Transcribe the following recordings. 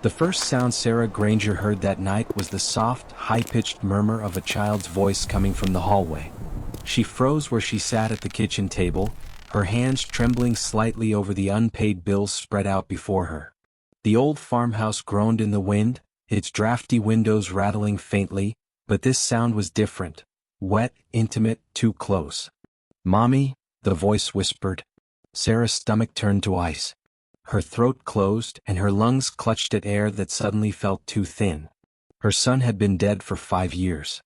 The first sound Sarah Granger heard that night was the soft, high-pitched murmur of a child's voice coming from the hallway. She froze where she sat at the kitchen table, her hands trembling slightly over the unpaid bills spread out before her. The old farmhouse groaned in the wind, its drafty windows rattling faintly, but this sound was different. Wet, intimate, too close. "Mommy," the voice whispered. Sarah's stomach turned to ice. Her throat closed and her lungs clutched at air that suddenly felt too thin. Her son had been dead for 5 years.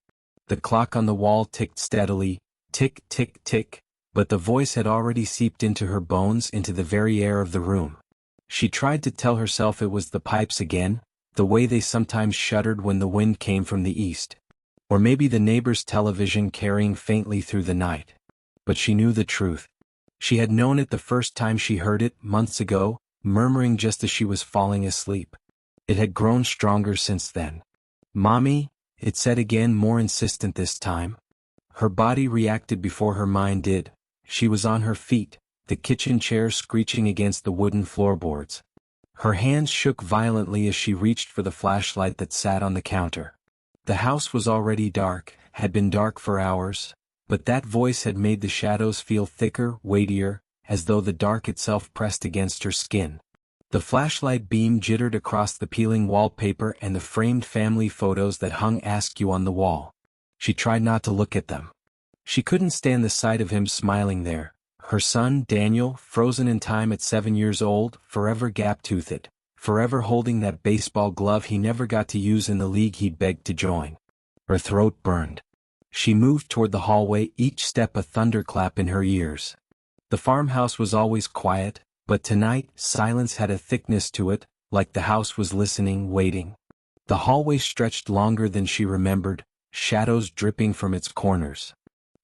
The clock on the wall ticked steadily, tick, tick, tick, but the voice had already seeped into her bones, into the very air of the room. She tried to tell herself it was the pipes again, the way they sometimes shuddered when the wind came from the east. Or maybe the neighbor's television carrying faintly through the night. But she knew the truth. She had known it the first time she heard it, months ago, murmuring just as she was falling asleep. It had grown stronger since then. "Mommy," it said again, more insistent this time. Her body reacted before her mind did. She was on her feet, the kitchen chair screeching against the wooden floorboards. Her hands shook violently as she reached for the flashlight that sat on the counter. The house was already dark, had been dark for hours, but that voice had made the shadows feel thicker, weightier, as though the dark itself pressed against her skin. The flashlight beam jittered across the peeling wallpaper and the framed family photos that hung askew on the wall. She tried not to look at them. She couldn't stand the sight of him smiling there. Her son, Daniel, frozen in time at 7 years old, forever gap-toothed, forever holding that baseball glove he never got to use in the league he'd begged to join. Her throat burned. She moved toward the hallway, each step a thunderclap in her ears. The farmhouse was always quiet, but tonight, silence had a thickness to it, like the house was listening, waiting. The hallway stretched longer than she remembered, shadows dripping from its corners.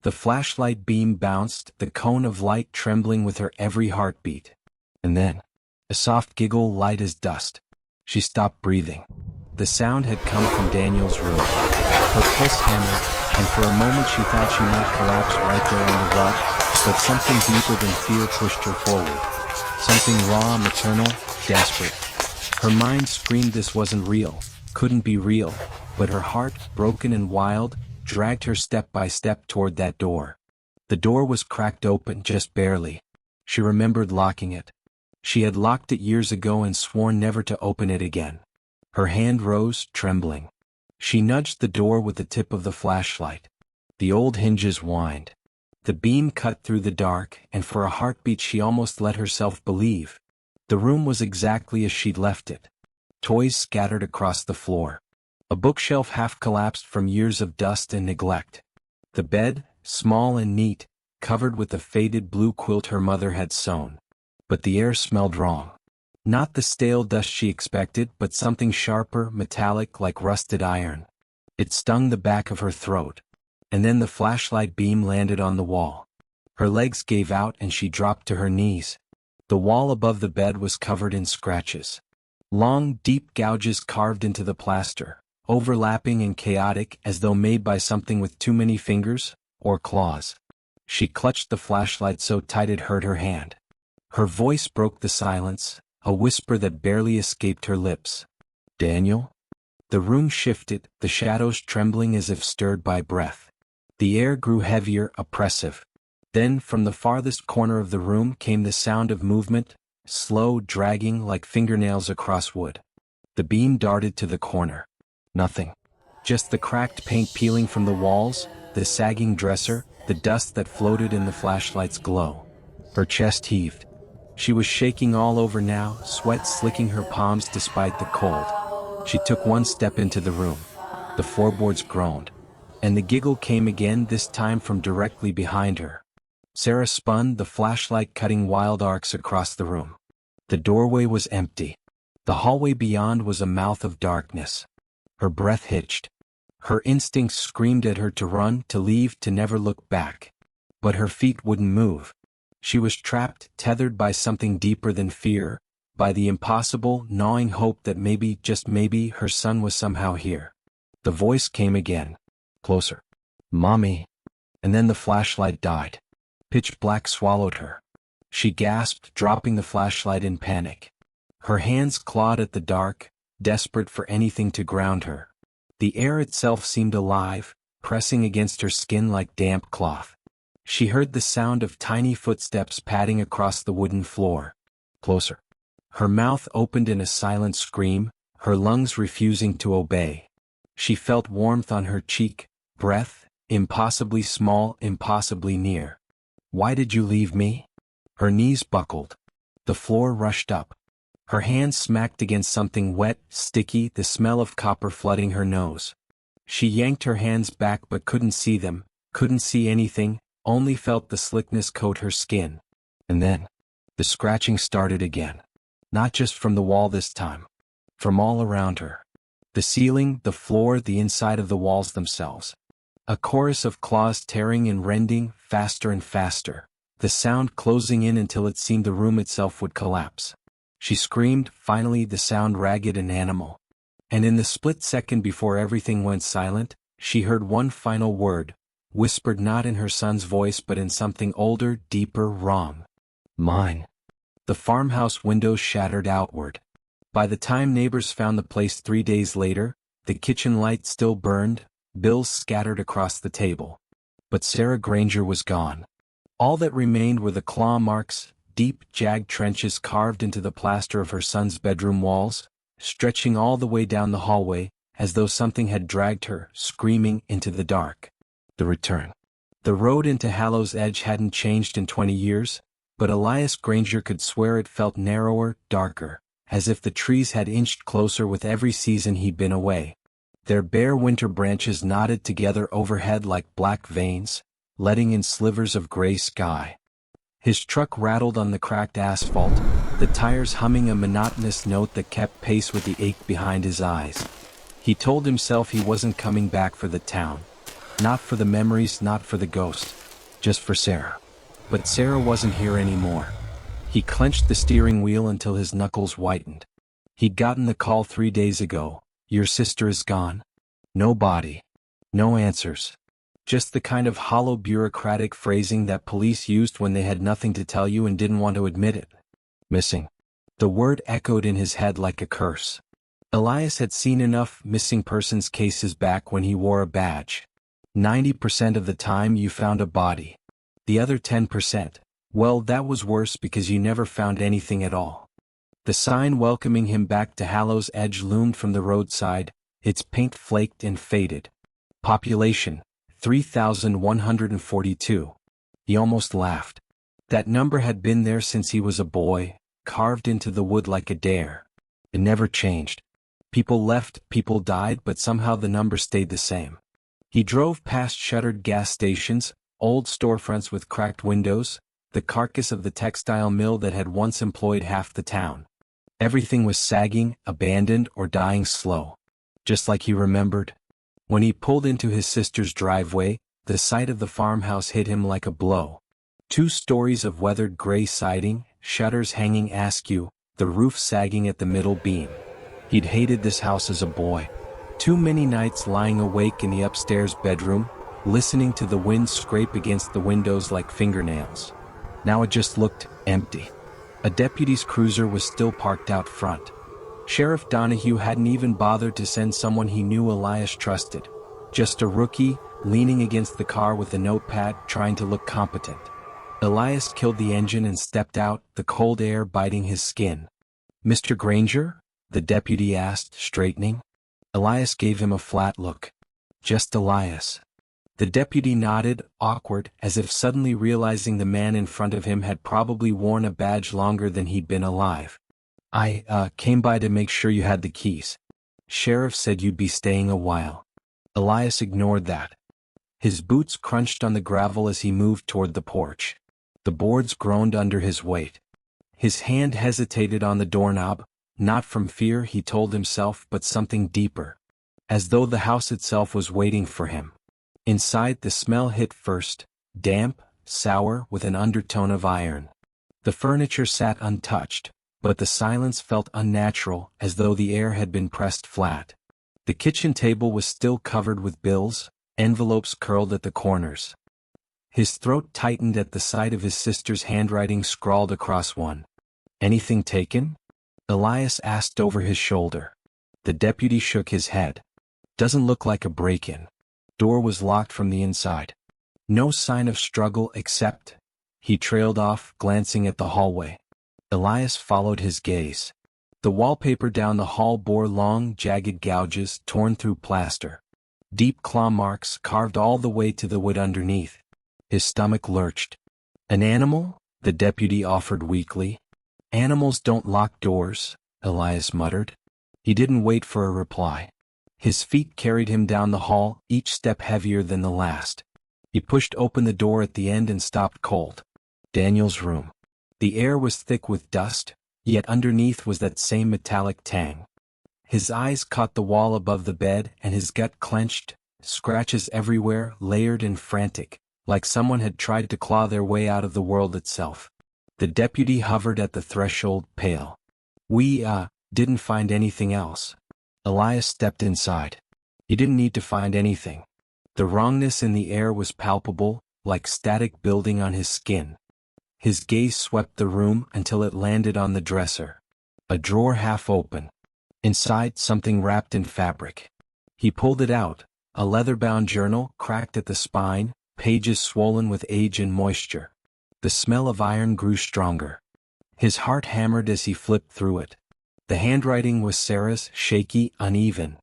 The flashlight beam bounced, the cone of light trembling with her every heartbeat. And then, a soft giggle light as dust. She stopped breathing. The sound had come from Daniel's room. Her pulse hammered, and for a moment she thought she might collapse right there on the rug, but something deeper than fear pushed her forward. Something raw, maternal, desperate. Her mind screamed this wasn't real, couldn't be real, but her heart, broken and wild, dragged her step by step toward that door. The door was cracked open, just barely. She remembered locking it. She had locked it years ago and sworn never to open it again. Her hand rose, trembling. She nudged the door with the tip of the flashlight. The old hinges whined. The beam cut through the dark, and for a heartbeat she almost let herself believe. The room was exactly as she'd left it. Toys scattered across the floor. A bookshelf half collapsed from years of dust and neglect. The bed, small and neat, covered with the faded blue quilt her mother had sewn. But the air smelled wrong. Not the stale dust she expected, but something sharper, metallic, like rusted iron. It stung the back of her throat. And then the flashlight beam landed on the wall. Her legs gave out and she dropped to her knees. The wall above the bed was covered in scratches. Long, deep gouges carved into the plaster, overlapping and chaotic as though made by something with too many fingers, or claws. She clutched the flashlight so tight it hurt her hand. Her voice broke the silence, a whisper that barely escaped her lips. "Daniel?" The room shifted, the shadows trembling as if stirred by breath. The air grew heavier, oppressive. Then from the farthest corner of the room came the sound of movement, slow, dragging like fingernails across wood. The beam darted to the corner. Nothing. Just the cracked paint peeling from the walls, the sagging dresser, the dust that floated in the flashlight's glow. Her chest heaved. She was shaking all over now, sweat slicking her palms despite the cold. She took one step into the room. The floorboards groaned. And the giggle came again, this time from directly behind her. Sarah spun, the flashlight cutting wild arcs across the room. The doorway was empty. The hallway beyond was a mouth of darkness. Her breath hitched. Her instincts screamed at her to run, to leave, to never look back. But her feet wouldn't move. She was trapped, tethered by something deeper than fear, by the impossible, gnawing hope that maybe, just maybe, her son was somehow here. The voice came again. Closer. "Mommy." And then the flashlight died. Pitch black swallowed her. She gasped, dropping the flashlight in panic. Her hands clawed at the dark, desperate for anything to ground her. The air itself seemed alive, pressing against her skin like damp cloth. She heard the sound of tiny footsteps padding across the wooden floor. Closer. Her mouth opened in a silent scream, her lungs refusing to obey. She felt warmth on her cheek, breath, impossibly small, impossibly near. Why did you leave me? Her knees buckled. The floor rushed up. Her hands smacked against something wet, sticky, the smell of copper flooding her nose. She yanked her hands back but couldn't see them, couldn't see anything, only felt the slickness coat her skin. And then, the scratching started again. Not just from the wall this time. From all around her. The ceiling, the floor, the inside of the walls themselves. A chorus of claws tearing and rending, faster and faster. The sound closing in until it seemed the room itself would collapse. She screamed, finally the sound ragged and animal. And in the split second before everything went silent, she heard one final word, whispered not in her son's voice but in something older, deeper, wrong. Mine. The farmhouse windows shattered outward. By the time neighbors found the place 3 days later, the kitchen light still burned, bills scattered across the table. But Sarah Granger was gone. All that remained were the claw marks, deep, jagged trenches carved into the plaster of her son's bedroom walls, stretching all the way down the hallway, as though something had dragged her, screaming, into the dark. The return. The road into Hallow's Edge hadn't changed in 20 years, but Elias Granger could swear it felt narrower, darker, as if the trees had inched closer with every season he'd been away. Their bare winter branches knotted together overhead like black veins, letting in slivers of gray sky. His truck rattled on the cracked asphalt, the tires humming a monotonous note that kept pace with the ache behind his eyes. He told himself he wasn't coming back for the town. Not for the memories, not for the ghost. Just for Sarah. But Sarah wasn't here anymore. He clenched the steering wheel until his knuckles whitened. He'd gotten the call 3 days ago. Your sister is gone. No body. No answers. Just the kind of hollow bureaucratic phrasing that police used when they had nothing to tell you and didn't want to admit it. Missing. The word echoed in his head like a curse. Elias had seen enough missing persons cases back when he wore a badge. 90% of the time you found a body. The other 10%, well, that was worse because you never found anything at all. The sign welcoming him back to Hallow's Edge loomed from the roadside, its paint flaked and faded. Population, 3,142. He almost laughed. That number had been there since he was a boy, carved into the wood like a dare. It never changed. People left, people died, but somehow the number stayed the same. He drove past shuttered gas stations, old storefronts with cracked windows, the carcass of the textile mill that had once employed half the town. Everything was sagging, abandoned, or dying slow. Just like he remembered. When he pulled into his sister's driveway, the sight of the farmhouse hit him like a blow. 2 stories of weathered gray siding, shutters hanging askew, the roof sagging at the middle beam. He'd hated this house as a boy. Too many nights lying awake in the upstairs bedroom, listening to the wind scrape against the windows like fingernails. Now it just looked empty. A deputy's cruiser was still parked out front. Sheriff Donahue hadn't even bothered to send someone he knew Elias trusted. Just a rookie, leaning against the car with a notepad, trying to look competent. Elias killed the engine and stepped out, the cold air biting his skin. "Mr. Granger?" the deputy asked, straightening. Elias gave him a flat look. "Just Elias." The deputy nodded, awkward, as if suddenly realizing the man in front of him had probably worn a badge longer than he'd been alive. I came by to make sure you had the keys. Sheriff said you'd be staying a while." Elias ignored that. His boots crunched on the gravel as he moved toward the porch. The boards groaned under his weight. His hand hesitated on the doorknob, not from fear, he told himself, but something deeper. As though the house itself was waiting for him. Inside, the smell hit first, damp, sour, with an undertone of iron. The furniture sat untouched, but the silence felt unnatural, as though the air had been pressed flat. The kitchen table was still covered with bills, envelopes curled at the corners. His throat tightened at the sight of his sister's handwriting scrawled across one. "Anything taken?" Elias asked over his shoulder. The deputy shook his head. Doesn't look like a break-in. Door was locked from the inside. No sign of struggle except... He trailed off, glancing at the hallway. Elias followed his gaze. The wallpaper down the hall bore long, jagged gouges torn through plaster. Deep claw marks carved all the way to the wood underneath. His stomach lurched. An animal? The deputy offered weakly. Animals don't lock doors, Elias muttered. He didn't wait for a reply. His feet carried him down the hall, each step heavier than the last. He pushed open the door at the end and stopped cold. Daniel's room. The air was thick with dust, yet underneath was that same metallic tang. His eyes caught the wall above the bed and his gut clenched, scratches everywhere, layered and frantic, like someone had tried to claw their way out of the world itself. The deputy hovered at the threshold, pale. We, didn't find anything else. Elias stepped inside. He didn't need to find anything. The wrongness in the air was palpable, like static building on his skin. His gaze swept the room until it landed on the dresser. A drawer half open. Inside, something wrapped in fabric. He pulled it out, a leather-bound journal cracked at the spine, pages swollen with age and moisture. The smell of iron grew stronger. His heart hammered as he flipped through it. The handwriting was Sarah's, shaky, uneven.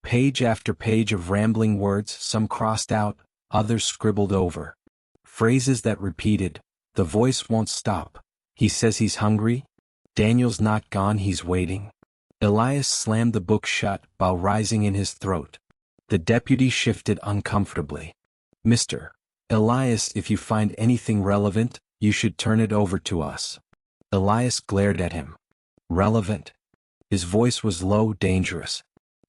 Page after page of rambling words, some crossed out, others scribbled over. Phrases that repeated. The voice won't stop. He says he's hungry. Daniel's not gone, he's waiting. Elias slammed the book shut, while rising in his throat. The deputy shifted uncomfortably. Mr. Elias, if you find anything relevant, you should turn it over to us. Elias glared at him. Relevant? His voice was low, dangerous.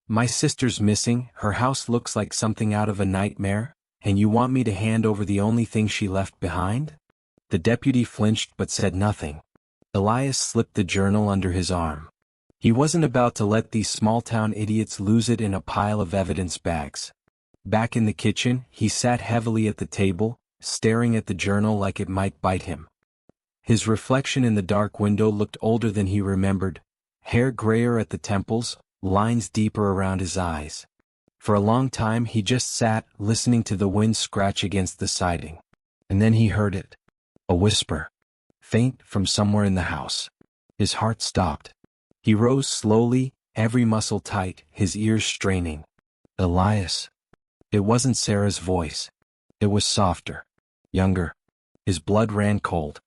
My sister's missing, her house looks like something out of a nightmare, and you want me to hand over the only thing she left behind? The deputy flinched but said nothing. Elias slipped the journal under his arm. He wasn't about to let these small-town idiots lose it in a pile of evidence bags. Back in the kitchen, he sat heavily at the table, staring at the journal like it might bite him. His reflection in the dark window looked older than he remembered, hair grayer at the temples, lines deeper around his eyes. For a long time he just sat, listening to the wind scratch against the siding. And then he heard it. A whisper. Faint from somewhere in the house. His heart stopped. He rose slowly, every muscle tight, his ears straining. Elias. It wasn't Sarah's voice. It was softer. Younger. His blood ran cold.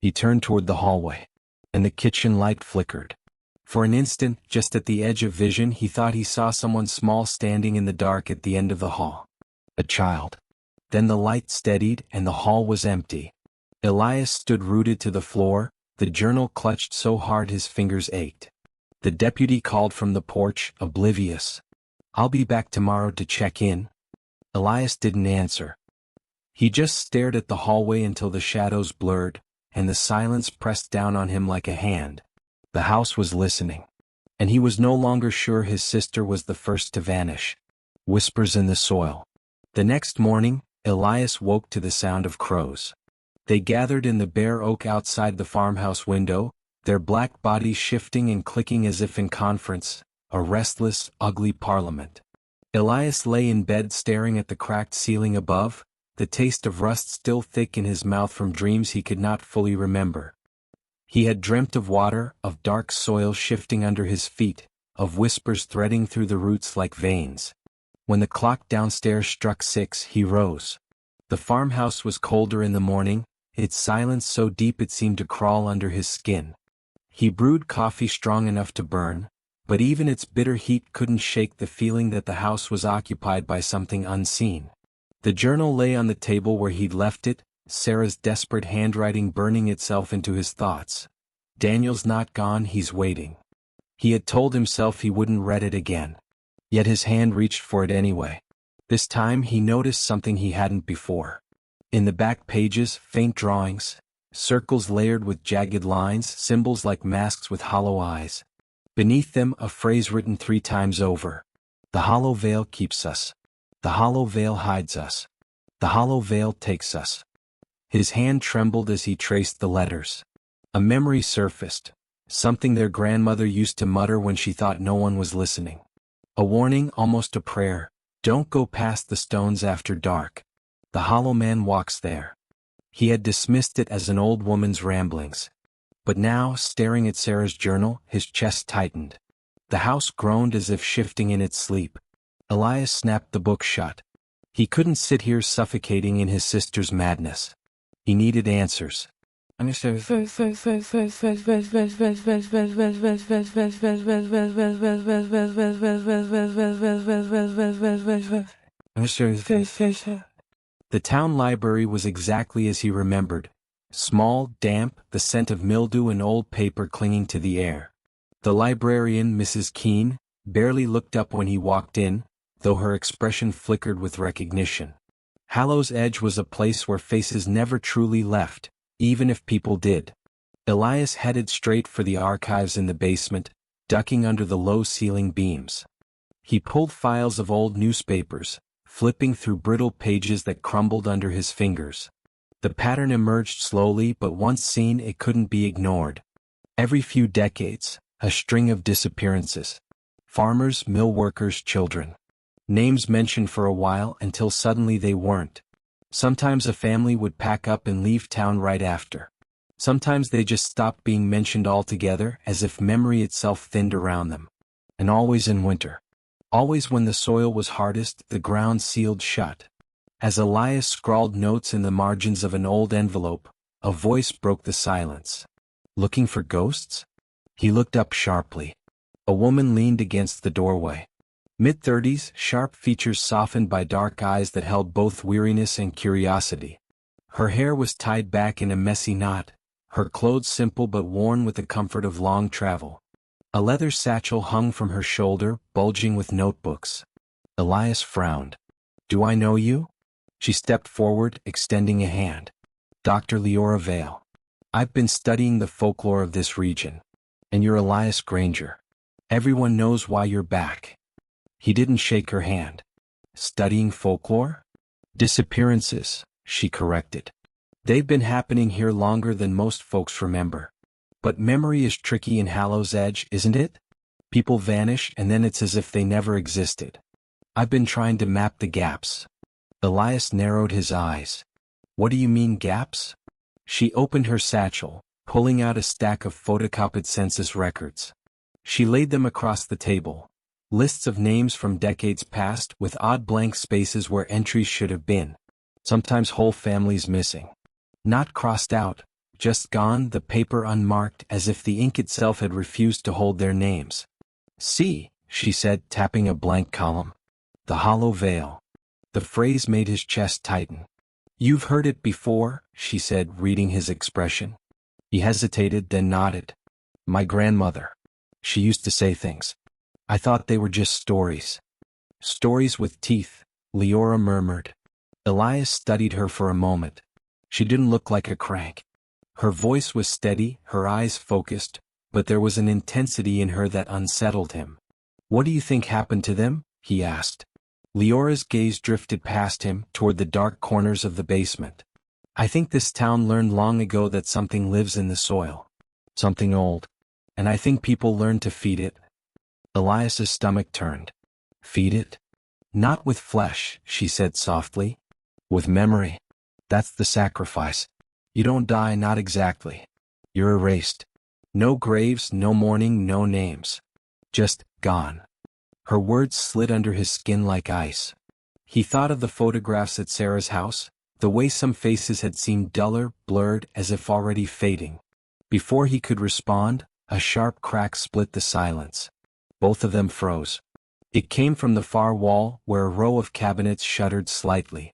He turned toward the hallway. And the kitchen light flickered. For an instant, just at the edge of vision, he thought he saw someone small standing in the dark at the end of the hall. A child. Then the light steadied and the hall was empty. Elias stood rooted to the floor, the journal clutched so hard his fingers ached. The deputy called from the porch, oblivious. I'll be back tomorrow to check in. Elias didn't answer. He just stared at the hallway until the shadows blurred, and the silence pressed down on him like a hand. The house was listening. And he was no longer sure his sister was the first to vanish. Whispers in the soil. The next morning, Elias woke to the sound of crows. They gathered in the bare oak outside the farmhouse window, their black bodies shifting and clicking as if in conference, a restless, ugly parliament. Elias lay in bed staring at the cracked ceiling above, the taste of rust still thick in his mouth from dreams he could not fully remember. He had dreamt of water, of dark soil shifting under his feet, of whispers threading through the roots like veins. When the clock downstairs struck 6, he rose. The farmhouse was colder in the morning, its silence so deep it seemed to crawl under his skin. He brewed coffee strong enough to burn, but even its bitter heat couldn't shake the feeling that the house was occupied by something unseen. The journal lay on the table where he'd left it, Sarah's desperate handwriting burning itself into his thoughts. Daniel's not gone, he's waiting. He had told himself he wouldn't read it again. Yet his hand reached for it anyway. This time he noticed something he hadn't before. In the back pages, faint drawings, circles layered with jagged lines, symbols like masks with hollow eyes. Beneath them, a phrase written 3 times over. The hollow veil keeps us. The hollow veil hides us. The hollow veil takes us. His hand trembled as he traced the letters. A memory surfaced. something their grandmother used to mutter when she thought no one was listening. A warning, almost a prayer. Don't go past the stones after dark. The hollow man walks there. He had dismissed it as an old woman's ramblings. But now, staring at Sarah's journal, his chest tightened. The house groaned as if shifting in its sleep. Elias snapped the book shut. He couldn't sit here suffocating in his sister's madness. He needed answers. The town library was exactly as he remembered. Small, damp, the scent of mildew and old paper clinging to the air. The librarian, Mrs. Keene, barely looked up when he walked in, though her expression flickered with recognition. Hallow's Edge was a place where faces never truly left, even if people did. Elias headed straight for the archives in the basement, ducking under the low ceiling beams. He pulled files of old newspapers, flipping through brittle pages that crumbled under his fingers. The pattern emerged slowly, but once seen it couldn't be ignored. Every few decades, a string of disappearances. Farmers, mill workers, children. Names mentioned for a while until suddenly they weren't. Sometimes a family would pack up and leave town right after. Sometimes they just stopped being mentioned altogether, as if memory itself thinned around them. And always in winter. Always when the soil was hardest, the ground sealed shut. As Elias scrawled notes in the margins of an old envelope, a voice broke the silence. Looking for ghosts? He looked up sharply. A woman leaned against the doorway. Mid-30s, sharp features softened by dark eyes that held both weariness and curiosity. Her hair was tied back in a messy knot, her clothes simple but worn with the comfort of long travel. A leather satchel hung from her shoulder, bulging with notebooks. Elias frowned. "Do I know you?" She stepped forward, extending a hand. "Dr. Leora Vale. I've been studying the folklore of this region. And you're Elias Granger. Everyone knows why you're back." He didn't shake her hand. "Studying folklore?" "Disappearances," she corrected. "They've been happening here longer than most folks remember. But memory is tricky in Hallow's Edge, isn't it? People vanish and then it's as if they never existed. I've been trying to map the gaps." Elias narrowed his eyes. "What do you mean gaps?" She opened her satchel, pulling out a stack of photocopied census records. She laid them across the table. Lists of names from decades past with odd blank spaces where entries should have been. Sometimes whole families missing. Not crossed out, just gone, the paper unmarked, as if the ink itself had refused to hold their names. "See," she said, tapping a blank column. "The Hollow Vale." The phrase made his chest tighten. "You've heard it before," she said, reading his expression. He hesitated, then nodded. "My grandmother. She used to say things. I thought they were just stories." "Stories with teeth," Leora murmured. Elias studied her for a moment. She didn't look like a crank. Her voice was steady, her eyes focused, but there was an intensity in her that unsettled him. "What do you think happened to them?" he asked. Leora's gaze drifted past him, toward the dark corners of the basement. "I think this town learned long ago that something lives in the soil. Something old. And I think people learned to feed it." Elias's stomach turned. "Feed it?" "Not with flesh," she said softly. "With memory. That's the sacrifice. You don't die, not exactly. You're erased. No graves, no mourning, no names. Just gone." Her words slid under his skin like ice. He thought of the photographs at Sarah's house, the way some faces had seemed duller, blurred, as if already fading. Before he could respond, a sharp crack split the silence. Both of them froze. It came from the far wall, where a row of cabinets shuddered slightly.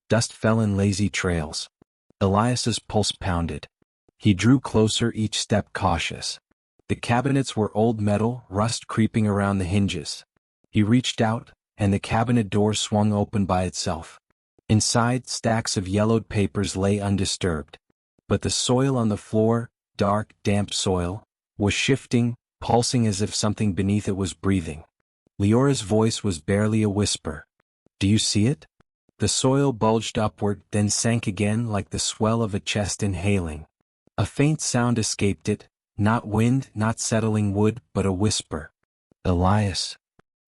Dust fell in lazy trails. Elias's pulse pounded. He drew closer, each step cautious. The cabinets were old metal, rust creeping around the hinges. He reached out, and the cabinet door swung open by itself. Inside, stacks of yellowed papers lay undisturbed. But the soil on the floor, dark, damp soil, was shifting, pulsing as if something beneath it was breathing. Leora's voice was barely a whisper. "Do you see it?" The soil bulged upward, then sank again like the swell of a chest inhaling. A faint sound escaped it, Not wind, not settling wood, but a whisper. Elias.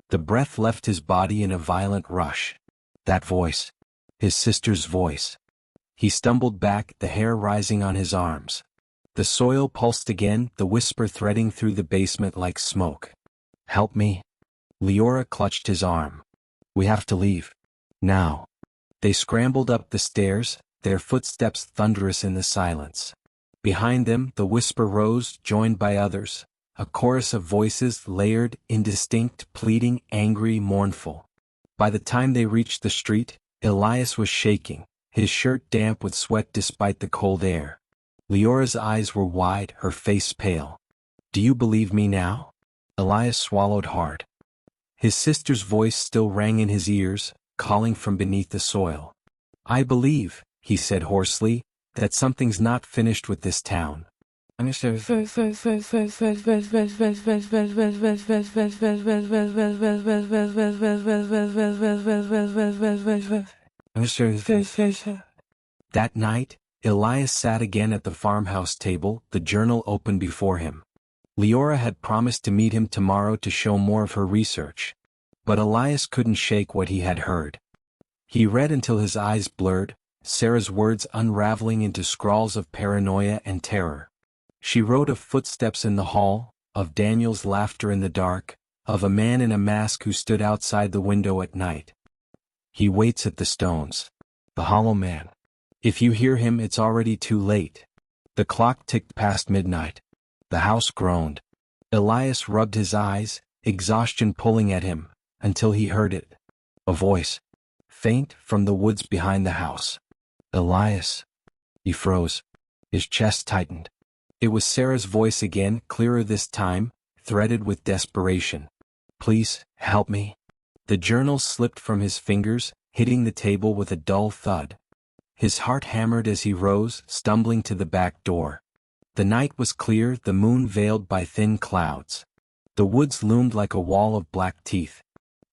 The breath left his body in a violent rush. That voice. His sister's voice. He stumbled back, the hair rising on his arms. The soil pulsed again, the whisper threading through the basement like smoke. Help me. Leora clutched his arm. We have to leave. Now. They scrambled up the stairs, their footsteps thunderous in the silence. Behind them, the whisper rose, joined by others, a chorus of voices layered, indistinct, pleading, angry, mournful. By the time they reached the street, Elias was shaking, his shirt damp with sweat despite the cold air. Leora's eyes were wide, her face pale. Do you believe me now? Elias swallowed hard. His sister's voice still rang in his ears, calling from beneath the soil. I believe, he said hoarsely, that something's not finished with this town. That night, Elias sat again at the farmhouse table, the journal open before him. Leora had promised to meet him tomorrow to show more of her research. But Elias couldn't shake what he had heard. He read until his eyes blurred, Sarah's words unraveling into scrawls of paranoia and terror. She wrote of footsteps in the hall, of Daniel's laughter in the dark, of a man in a mask who stood outside the window at night. He waits at the stones. The hollow man. If you hear him, it's already too late. The clock ticked past midnight. The house groaned. Elias rubbed his eyes, exhaustion pulling at him, until he heard it. A voice. Faint, from the woods behind the house. Elias. He froze. His chest tightened. It was Sarah's voice again, clearer this time, threaded with desperation. Please, help me. The journal slipped from his fingers, hitting the table with a dull thud. His heart hammered as he rose, stumbling to the back door. The night was clear, the moon veiled by thin clouds. The woods loomed like a wall of black teeth.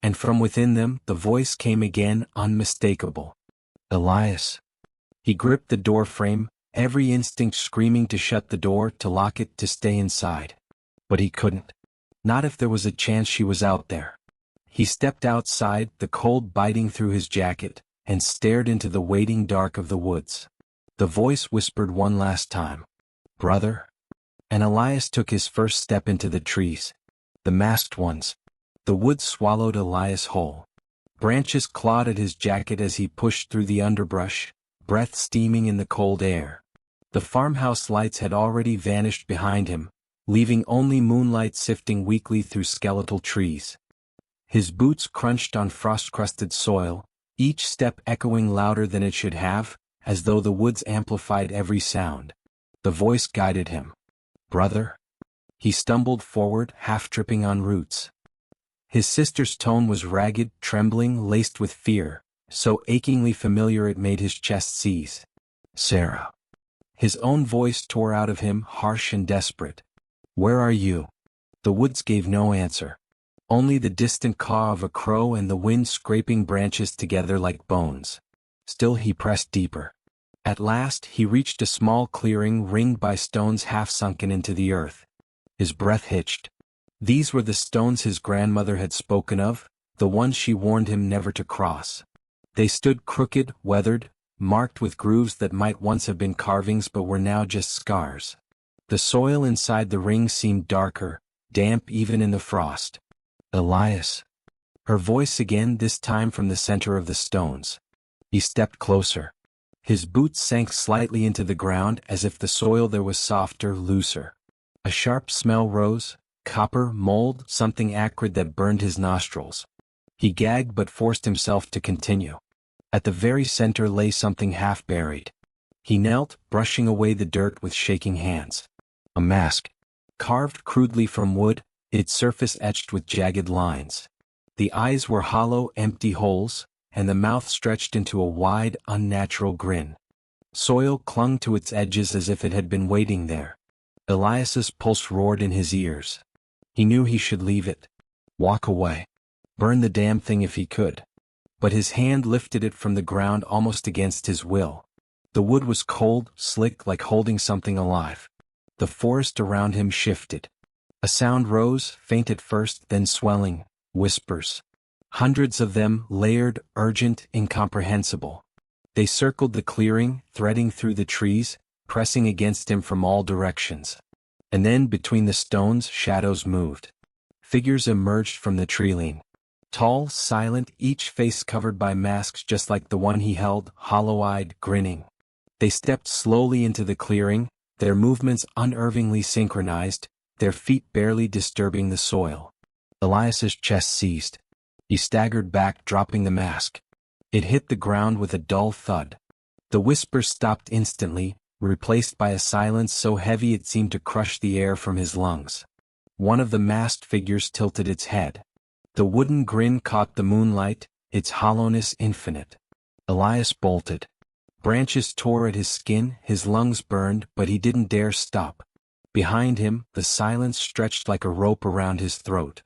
And from within them, the voice came again, unmistakable. Elias. He gripped the door frame, every instinct screaming to shut the door, to lock it, to stay inside. But he couldn't. Not if there was a chance she was out there. He stepped outside, the cold biting through his jacket, and stared into the waiting dark of the woods. The voice whispered one last time. Brother? And Elias took his first step into the trees. The masked ones. The woods swallowed Elias whole. Branches clawed at his jacket as he pushed through the underbrush, breath steaming in the cold air. The farmhouse lights had already vanished behind him, leaving only moonlight sifting weakly through skeletal trees. His boots crunched on frost-crusted soil, each step echoing louder than it should have, as though the woods amplified every sound. The voice guided him. Brother? He stumbled forward, half tripping on roots. His sister's tone was ragged, trembling, laced with fear, so achingly familiar it made his chest seize. Sarah. His own voice tore out of him, harsh and desperate. Where are you? The woods gave no answer. Only the distant caw of a crow and the wind scraping branches together like bones. Still he pressed deeper. At last he reached a small clearing ringed by stones half sunken into the earth. His breath hitched. These were the stones his grandmother had spoken of, the ones she warned him never to cross. They stood crooked, weathered, marked with grooves that might once have been carvings but were now just scars. The soil inside the ring seemed darker, damp even in the frost. Elias. Her voice again, this time from the center of the stones. He stepped closer. His boots sank slightly into the ground as if the soil there was softer, looser. A sharp smell rose. Copper, mold, something acrid that burned his nostrils. He gagged but forced himself to continue. At the very center lay something half buried. He knelt, brushing away the dirt with shaking hands. A mask. Carved crudely from wood, its surface etched with jagged lines. The eyes were hollow, empty holes, and the mouth stretched into a wide, unnatural grin. Soil clung to its edges as if it had been waiting there. Elias's pulse roared in his ears. He knew he should leave it. Walk away. Burn the damn thing if he could. But his hand lifted it from the ground almost against his will. The wood was cold, slick, like holding something alive. The forest around him shifted. A sound rose, faint at first, then swelling, whispers. Hundreds of them, layered, urgent, incomprehensible. They circled the clearing, threading through the trees, pressing against him from all directions. And then, between the stones, shadows moved. Figures emerged from the treeline. Tall, silent, each face covered by masks just like the one he held, hollow-eyed, grinning. They stepped slowly into the clearing, their movements unerringly synchronized, their feet barely disturbing the soil. Elias's chest seized. He staggered back, dropping the mask. It hit the ground with a dull thud. The whispers stopped instantly, replaced by a silence so heavy it seemed to crush the air from his lungs. One of the masked figures tilted its head. The wooden grin caught the moonlight, its hollowness infinite. Elias bolted. Branches tore at his skin, his lungs burned, but he didn't dare stop. Behind him, the silence stretched like a rope around his throat.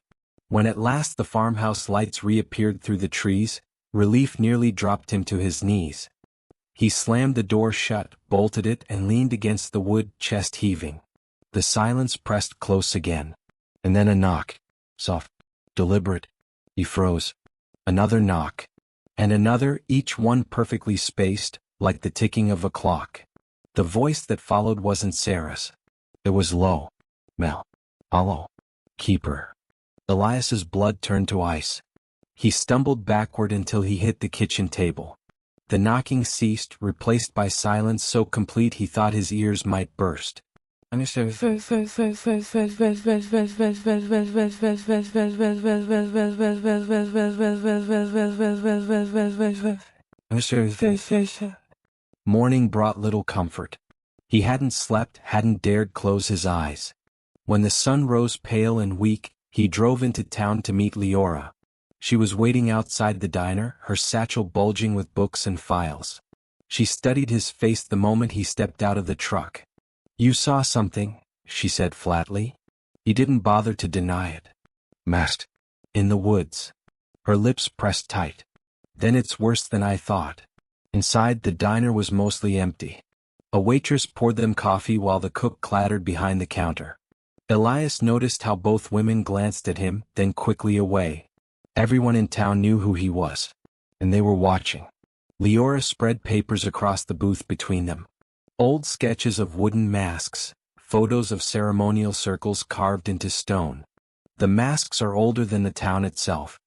When at last the farmhouse lights reappeared through the trees, relief nearly dropped him to his knees. He slammed the door shut, bolted it, and leaned against the wood, chest heaving. The silence pressed close again. And then a knock. Soft, deliberate. He froze. Another knock. And another, each one perfectly spaced, like the ticking of a clock. The voice that followed wasn't Sarah's. It was low. Mel. Hollow. Keeper. Elias's blood turned to ice. He stumbled backward until he hit the kitchen table. The knocking ceased, replaced by silence so complete he thought his ears might burst. Morning brought little comfort. He hadn't slept, hadn't dared close his eyes. When the sun rose pale and weak, he drove into town to meet Leora. She was waiting outside the diner, her satchel bulging with books and files. She studied his face the moment he stepped out of the truck. "You saw something," she said flatly. He didn't bother to deny it. "Masked. In the woods." Her lips pressed tight. "Then it's worse than I thought." Inside, the diner was mostly empty. A waitress poured them coffee while the cook clattered behind the counter. Elias noticed how both women glanced at him, then quickly away. Everyone in town knew who he was. And they were watching. Leora spread papers across the booth between them. Old sketches of wooden masks, photos of ceremonial circles carved into stone. The masks are older than the town itself.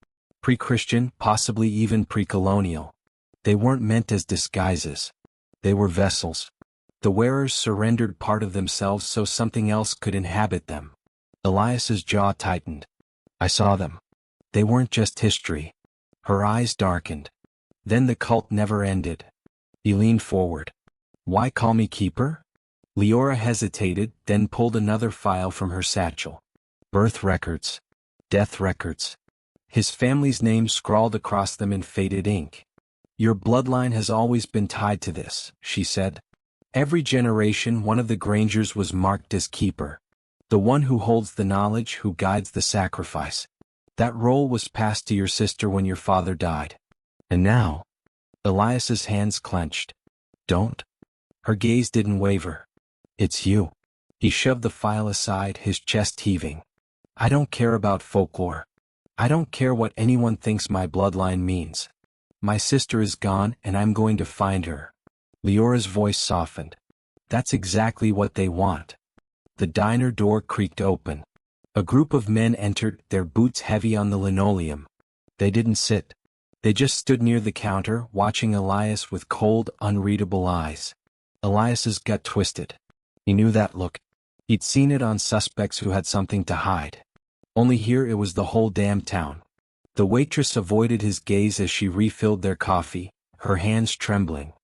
Pre-Christian, possibly even pre-colonial. They weren't meant as disguises. They were vessels. The wearers surrendered part of themselves so something else could inhabit them. Elias's jaw tightened. "I saw them. They weren't just history." Her eyes darkened. "Then the cult never ended." He leaned forward. "Why call me Keeper?" Leora hesitated, then pulled another file from her satchel. Birth records. Death records. His family's name scrawled across them in faded ink. "Your bloodline has always been tied to this," she said. "Every generation one of the Grangers was marked as Keeper. The one who holds the knowledge, who guides the sacrifice. That role was passed to your sister when your father died. And now..." Elias's hands clenched. "Don't." Her gaze didn't waver. "It's you." He shoved the file aside, his chest heaving. "I don't care about folklore. I don't care what anyone thinks my bloodline means. My sister is gone, and I'm going to find her." Leora's voice softened. "That's exactly what they want." The diner door creaked open. A group of men entered, their boots heavy on the linoleum. They didn't sit. They just stood near the counter, watching Elias with cold, unreadable eyes. Elias's gut twisted. He knew that look. He'd seen it on suspects who had something to hide. Only here it was the whole damn town. The waitress avoided his gaze as she refilled their coffee, her hands trembling.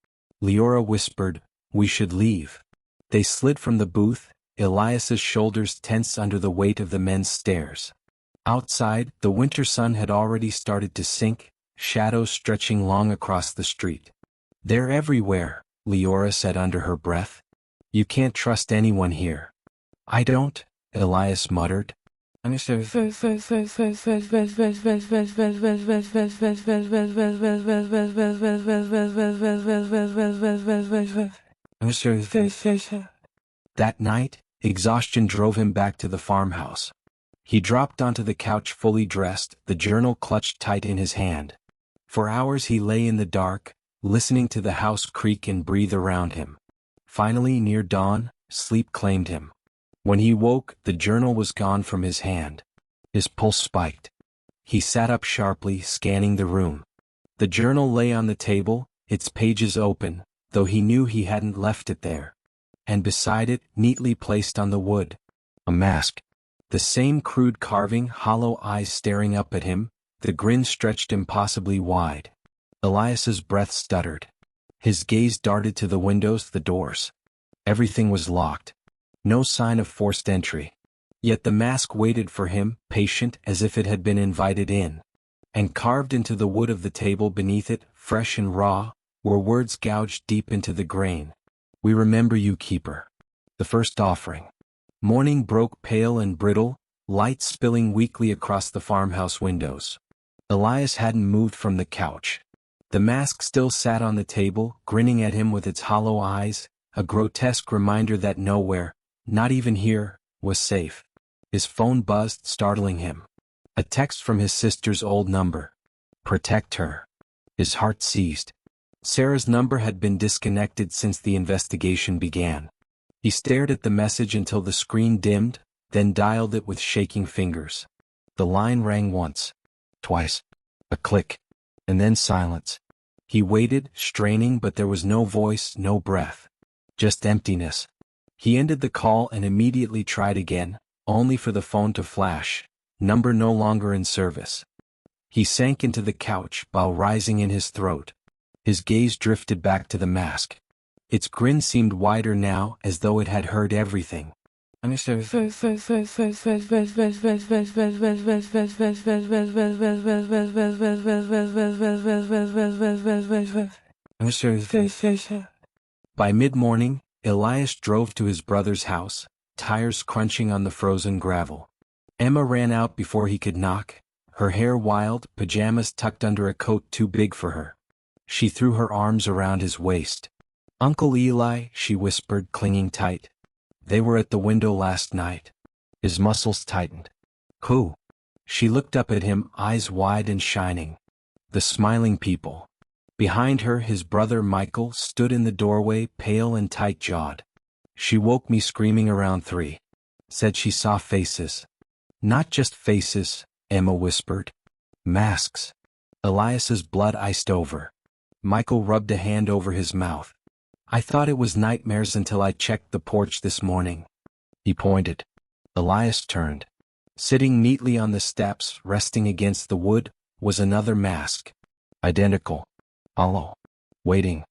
Leora whispered, "We should leave." They slid from the booth, Elias's shoulders tense under the weight of the men's stares. Outside, the winter sun had already started to sink, shadows stretching long across the street. "They're everywhere," Leora said under her breath. "You can't trust anyone here." "I don't," Elias muttered. That night, Exhaustion drove him back to the farmhouse. He dropped onto the couch fully dressed, the journal clutched tight in his hand. For hours he lay in the dark, listening to the house creak and breathe around him. Finally, near dawn, sleep claimed him. When he woke, the journal was gone from his hand. His pulse spiked. He sat up sharply, scanning the room. The journal lay on the table, its pages open, though he knew he hadn't left it there. And beside it, neatly placed on the wood, a mask. The same crude carving, hollow eyes staring up at him, the grin stretched impossibly wide. Elias's breath stuttered. His gaze darted to the windows, the doors. Everything was locked. No sign of forced entry. Yet the mask waited for him, patient as if it had been invited in. And carved into the wood of the table beneath it, fresh and raw, were words gouged deep into the grain. "We remember you, keeper." The first offering. Morning broke pale and brittle, light spilling weakly across the farmhouse windows. Elias hadn't moved from the couch. The mask still sat on the table, grinning at him with its hollow eyes, a grotesque reminder that nowhere, not even here, was safe. His phone buzzed, startling him. A text from his sister's old number. Protect her. His heart seized. Sarah's number had been disconnected since the investigation began. He stared at the message until the screen dimmed, then dialed it with shaking fingers. The line rang once, twice, a click, and then silence. He waited, straining, but there was no voice, no breath. Just emptiness. He ended the call and immediately tried again, only for the phone to flash, number no longer in service. He sank into the couch, bile rising in his throat. His gaze drifted back to the mask. Its grin seemed wider now, as though it had heard everything. By mid-morning, Elias drove to his brother's house, tires crunching on the frozen gravel. Emma ran out before he could knock, her hair wild, pajamas tucked under a coat too big for her. She threw her arms around his waist. "Uncle Eli," she whispered, clinging tight. "They were at the window last night." His muscles tightened. "Who?" She looked up at him, eyes wide and shining. "The smiling people." Behind her, his brother Michael stood in the doorway, pale and tight-jawed. "She woke me screaming around 3. Said she saw faces." "Not just faces," Emma whispered. "Masks." Elias's blood iced over. Michael rubbed a hand over his mouth. "I thought it was nightmares until I checked the porch this morning." He pointed. Elias turned. Sitting neatly on the steps, resting against the wood, was another mask. Identical. Hollow. Waiting.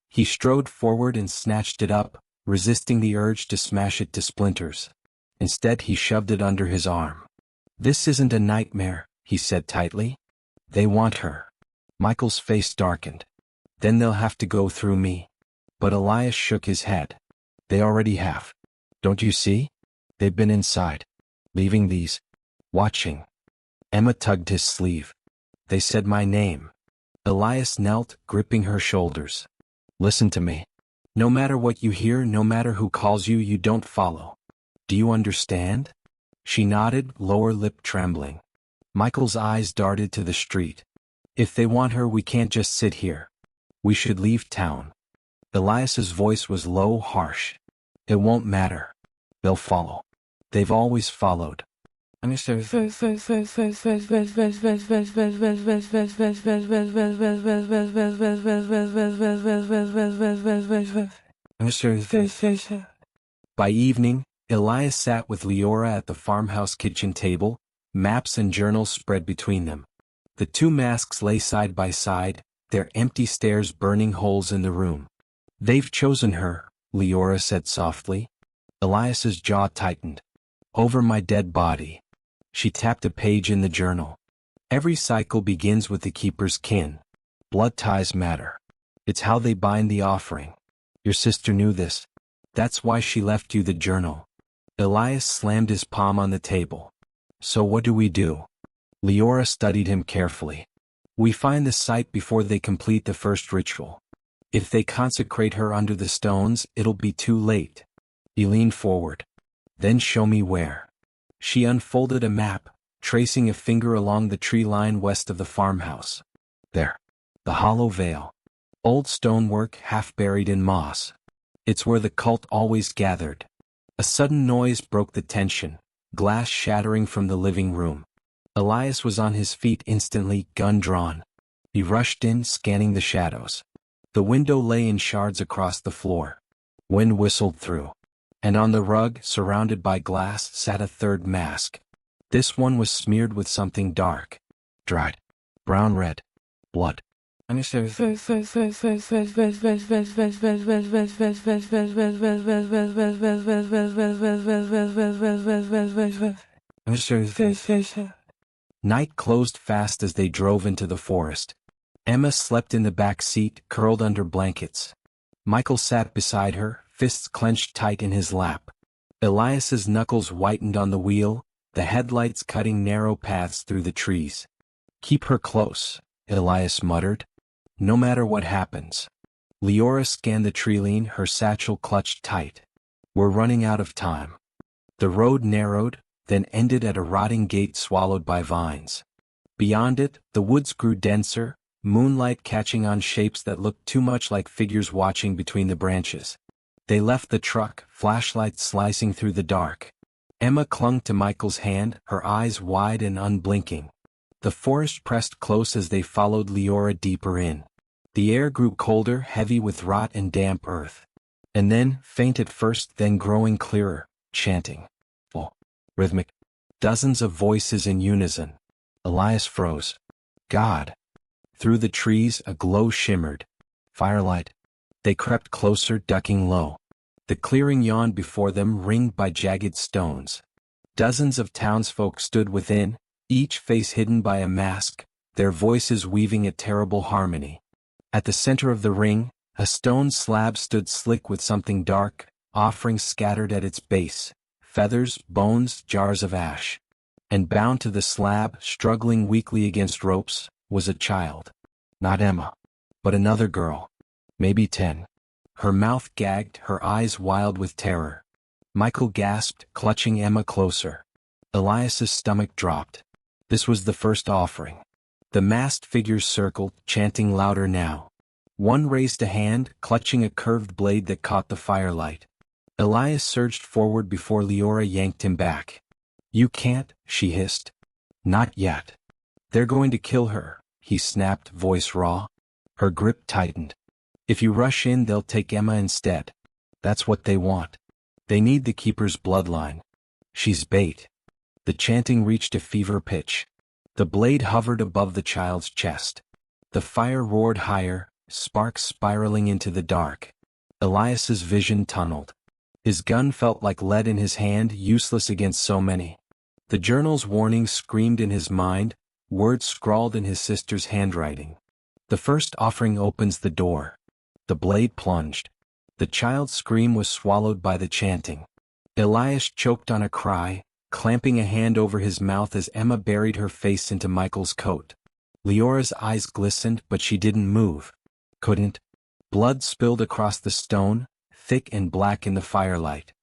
He strode forward and snatched it up, resisting the urge to smash it to splinters. Instead, he shoved it under his arm. "This isn't a nightmare," he said tightly. "They want her." Michael's face darkened. "Then they'll have to go through me." But Elias shook his head. "They already have. Don't you see? They've been inside. Leaving these. Watching." Emma tugged his sleeve. "They said my name." Elias knelt, gripping her shoulders. "Listen to me. No matter what you hear, no matter who calls you, you don't follow. Do you understand?" She nodded, lower lip trembling. Michael's eyes darted to the street. "If they want her, we can't just sit here. We should leave town." Elias's voice was low, harsh. "It won't matter. They'll follow. They've always followed." By evening, Elias sat with Leora at the farmhouse kitchen table, maps and journals spread between them. The two masks lay side by side, their empty stares burning holes in the room. "They've chosen her," Leora said softly. Elias's jaw tightened. "Over my dead body." She tapped a page in the journal. "Every cycle begins with the keeper's kin. Blood ties matter. It's how they bind the offering. Your sister knew this. That's why she left you the journal." Elias slammed his palm on the table. "So what do we do?" Leora studied him carefully. "We find the site before they complete the first ritual. If they consecrate her under the stones, it'll be too late." He leaned forward. Then show me where. She unfolded a map, tracing a finger along the tree line west of the farmhouse. There. The hollow vale. Old stonework half buried in moss. It's where the cult always gathered. A sudden noise broke the tension, glass shattering from the living room. Elias was on his feet instantly, gun drawn. He rushed in, scanning the shadows. The window lay in shards across the floor. Wind whistled through. And on the rug, surrounded by glass, sat a third mask. This one was smeared with something dark. Dried. Brown-red. Blood. Night closed fast as they drove into the forest. Emma slept in the back seat, curled under blankets. Michael sat beside her, fists clenched tight in his lap. Elias's knuckles whitened on the wheel, the headlights cutting narrow paths through the trees. Keep her close, Elias muttered. No matter what happens. Leora scanned the treeline, her satchel clutched tight. We're running out of time. The road narrowed, then ended at a rotting gate swallowed by vines. Beyond it, the woods grew denser, moonlight catching on shapes that looked too much like figures watching between the branches. They left the truck, flashlights slicing through the dark. Emma clung to Michael's hand, her eyes wide and unblinking. The forest pressed close as they followed Leora deeper in. The air grew colder, heavy with rot and damp earth. And then, faint at first, then growing clearer, chanting. Full. Rhythmic. Dozens of voices in unison. Elias froze. God. Through the trees, a glow shimmered. Firelight. They crept closer, ducking low. The clearing yawned before them, ringed by jagged stones. Dozens of townsfolk stood within, each face hidden by a mask, their voices weaving a terrible harmony. At the center of the ring, a stone slab stood slick with something dark, offerings scattered at its base, feathers, bones, jars of ash. And bound to the slab, struggling weakly against ropes, was a child. Not Emma, but another girl. Maybe 10. Her mouth gagged, her eyes wild with terror. Michael gasped, clutching Emma closer. Elias's stomach dropped. This was the first offering. The masked figures circled, chanting louder now. One raised a hand, clutching a curved blade that caught the firelight. Elias surged forward before Leora yanked him back. You can't, she hissed. Not yet. They're going to kill her, he snapped, voice raw. Her grip tightened. If you rush in, they'll take Emma instead. That's what they want. They need the Keeper's bloodline. She's bait. The chanting reached a fever pitch. The blade hovered above the child's chest. The fire roared higher, sparks spiraling into the dark. Elias's vision tunneled. His gun felt like lead in his hand, useless against so many. The journal's warnings screamed in his mind, words scrawled in his sister's handwriting. The first offering opens the door. The blade plunged. The child's scream was swallowed by the chanting. Elias choked on a cry, clamping a hand over his mouth as Emma buried her face into Michael's coat. Leora's eyes glistened, but she didn't move. Couldn't. Blood spilled across the stone, thick and black in the firelight.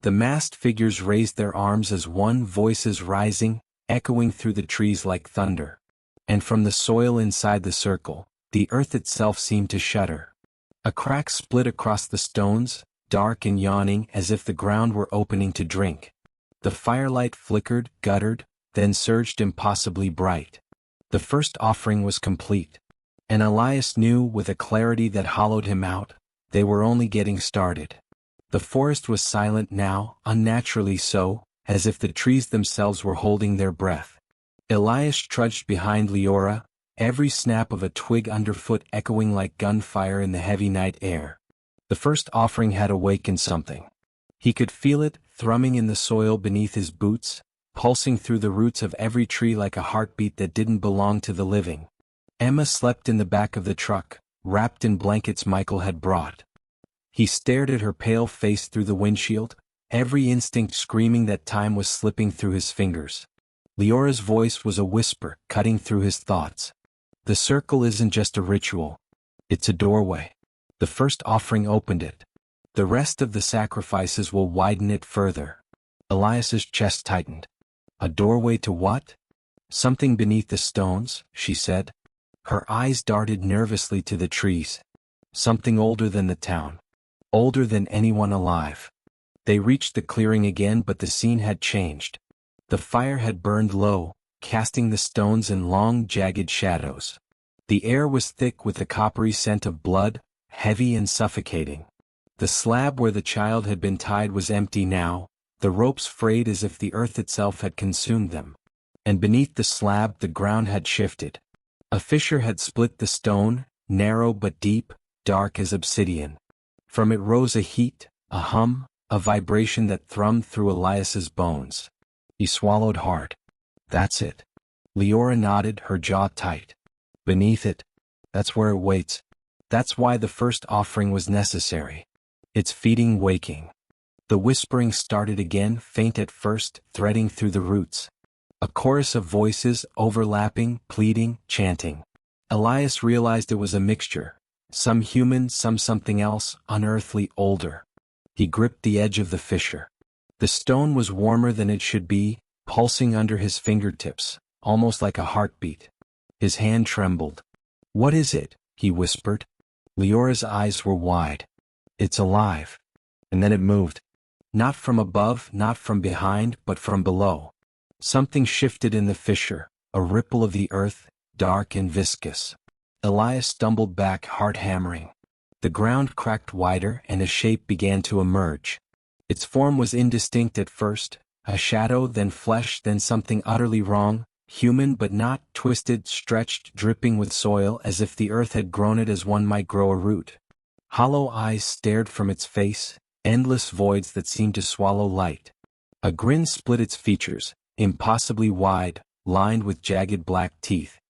The masked figures raised their arms as one, voices rising, echoing through the trees like thunder. And from the soil inside the circle, the earth itself seemed to shudder. A crack split across the stones, dark and yawning as if the ground were opening to drink. The firelight flickered, guttered, then surged impossibly bright. The first offering was complete. And Elias knew with a clarity that hollowed him out, they were only getting started. The forest was silent now, unnaturally so, as if the trees themselves were holding their breath. Elias trudged behind Leora, every snap of a twig underfoot echoing like gunfire in the heavy night air. The first offering had awakened something. He could feel it, thrumming in the soil beneath his boots, pulsing through the roots of every tree like a heartbeat that didn't belong to the living. Emma slept in the back of the truck, wrapped in blankets Michael had brought. He stared at her pale face through the windshield, every instinct screaming that time was slipping through his fingers. Leora's voice was a whisper, cutting through his thoughts. The circle isn't just a ritual. It's a doorway. The first offering opened it. The rest of the sacrifices will widen it further. Elias's chest tightened. A doorway to what? Something beneath the stones, she said. Her eyes darted nervously to the trees. Something older than the town. Older than anyone alive. They reached the clearing again, but the scene had changed. The fire had burned low, casting the stones in long, jagged shadows. The air was thick with the coppery scent of blood, heavy and suffocating. The slab where the child had been tied was empty now, the ropes frayed as if the earth itself had consumed them. And beneath the slab the ground had shifted. A fissure had split the stone, narrow but deep, dark as obsidian. From it rose a heat, a hum, a vibration that thrummed through Elias's bones. He swallowed hard. That's it. Leora nodded, her jaw tight. Beneath it. That's where it waits. That's why the first offering was necessary. It's feeding waking. The whispering started again, faint at first, threading through the roots. A chorus of voices, overlapping, pleading, chanting. Elias realized it was a mixture. Some human, some something else, unearthly, older. He gripped the edge of the fissure. The stone was warmer than it should be, pulsing under his fingertips, almost like a heartbeat. His hand trembled. What is it? He whispered. Leora's eyes were wide. It's alive. And then it moved. Not from above, not from behind, but from below. Something shifted in the fissure, a ripple of the earth, dark and viscous. Elias stumbled back, heart hammering. The ground cracked wider and a shape began to emerge. Its form was indistinct at first, a shadow, then flesh, then something utterly wrong, human but not, twisted, stretched, dripping with soil as if the earth had grown it as one might grow a root. Hollow eyes stared from its face, endless voids that seemed to swallow light. A grin split its features, impossibly wide, lined with jagged black teeth.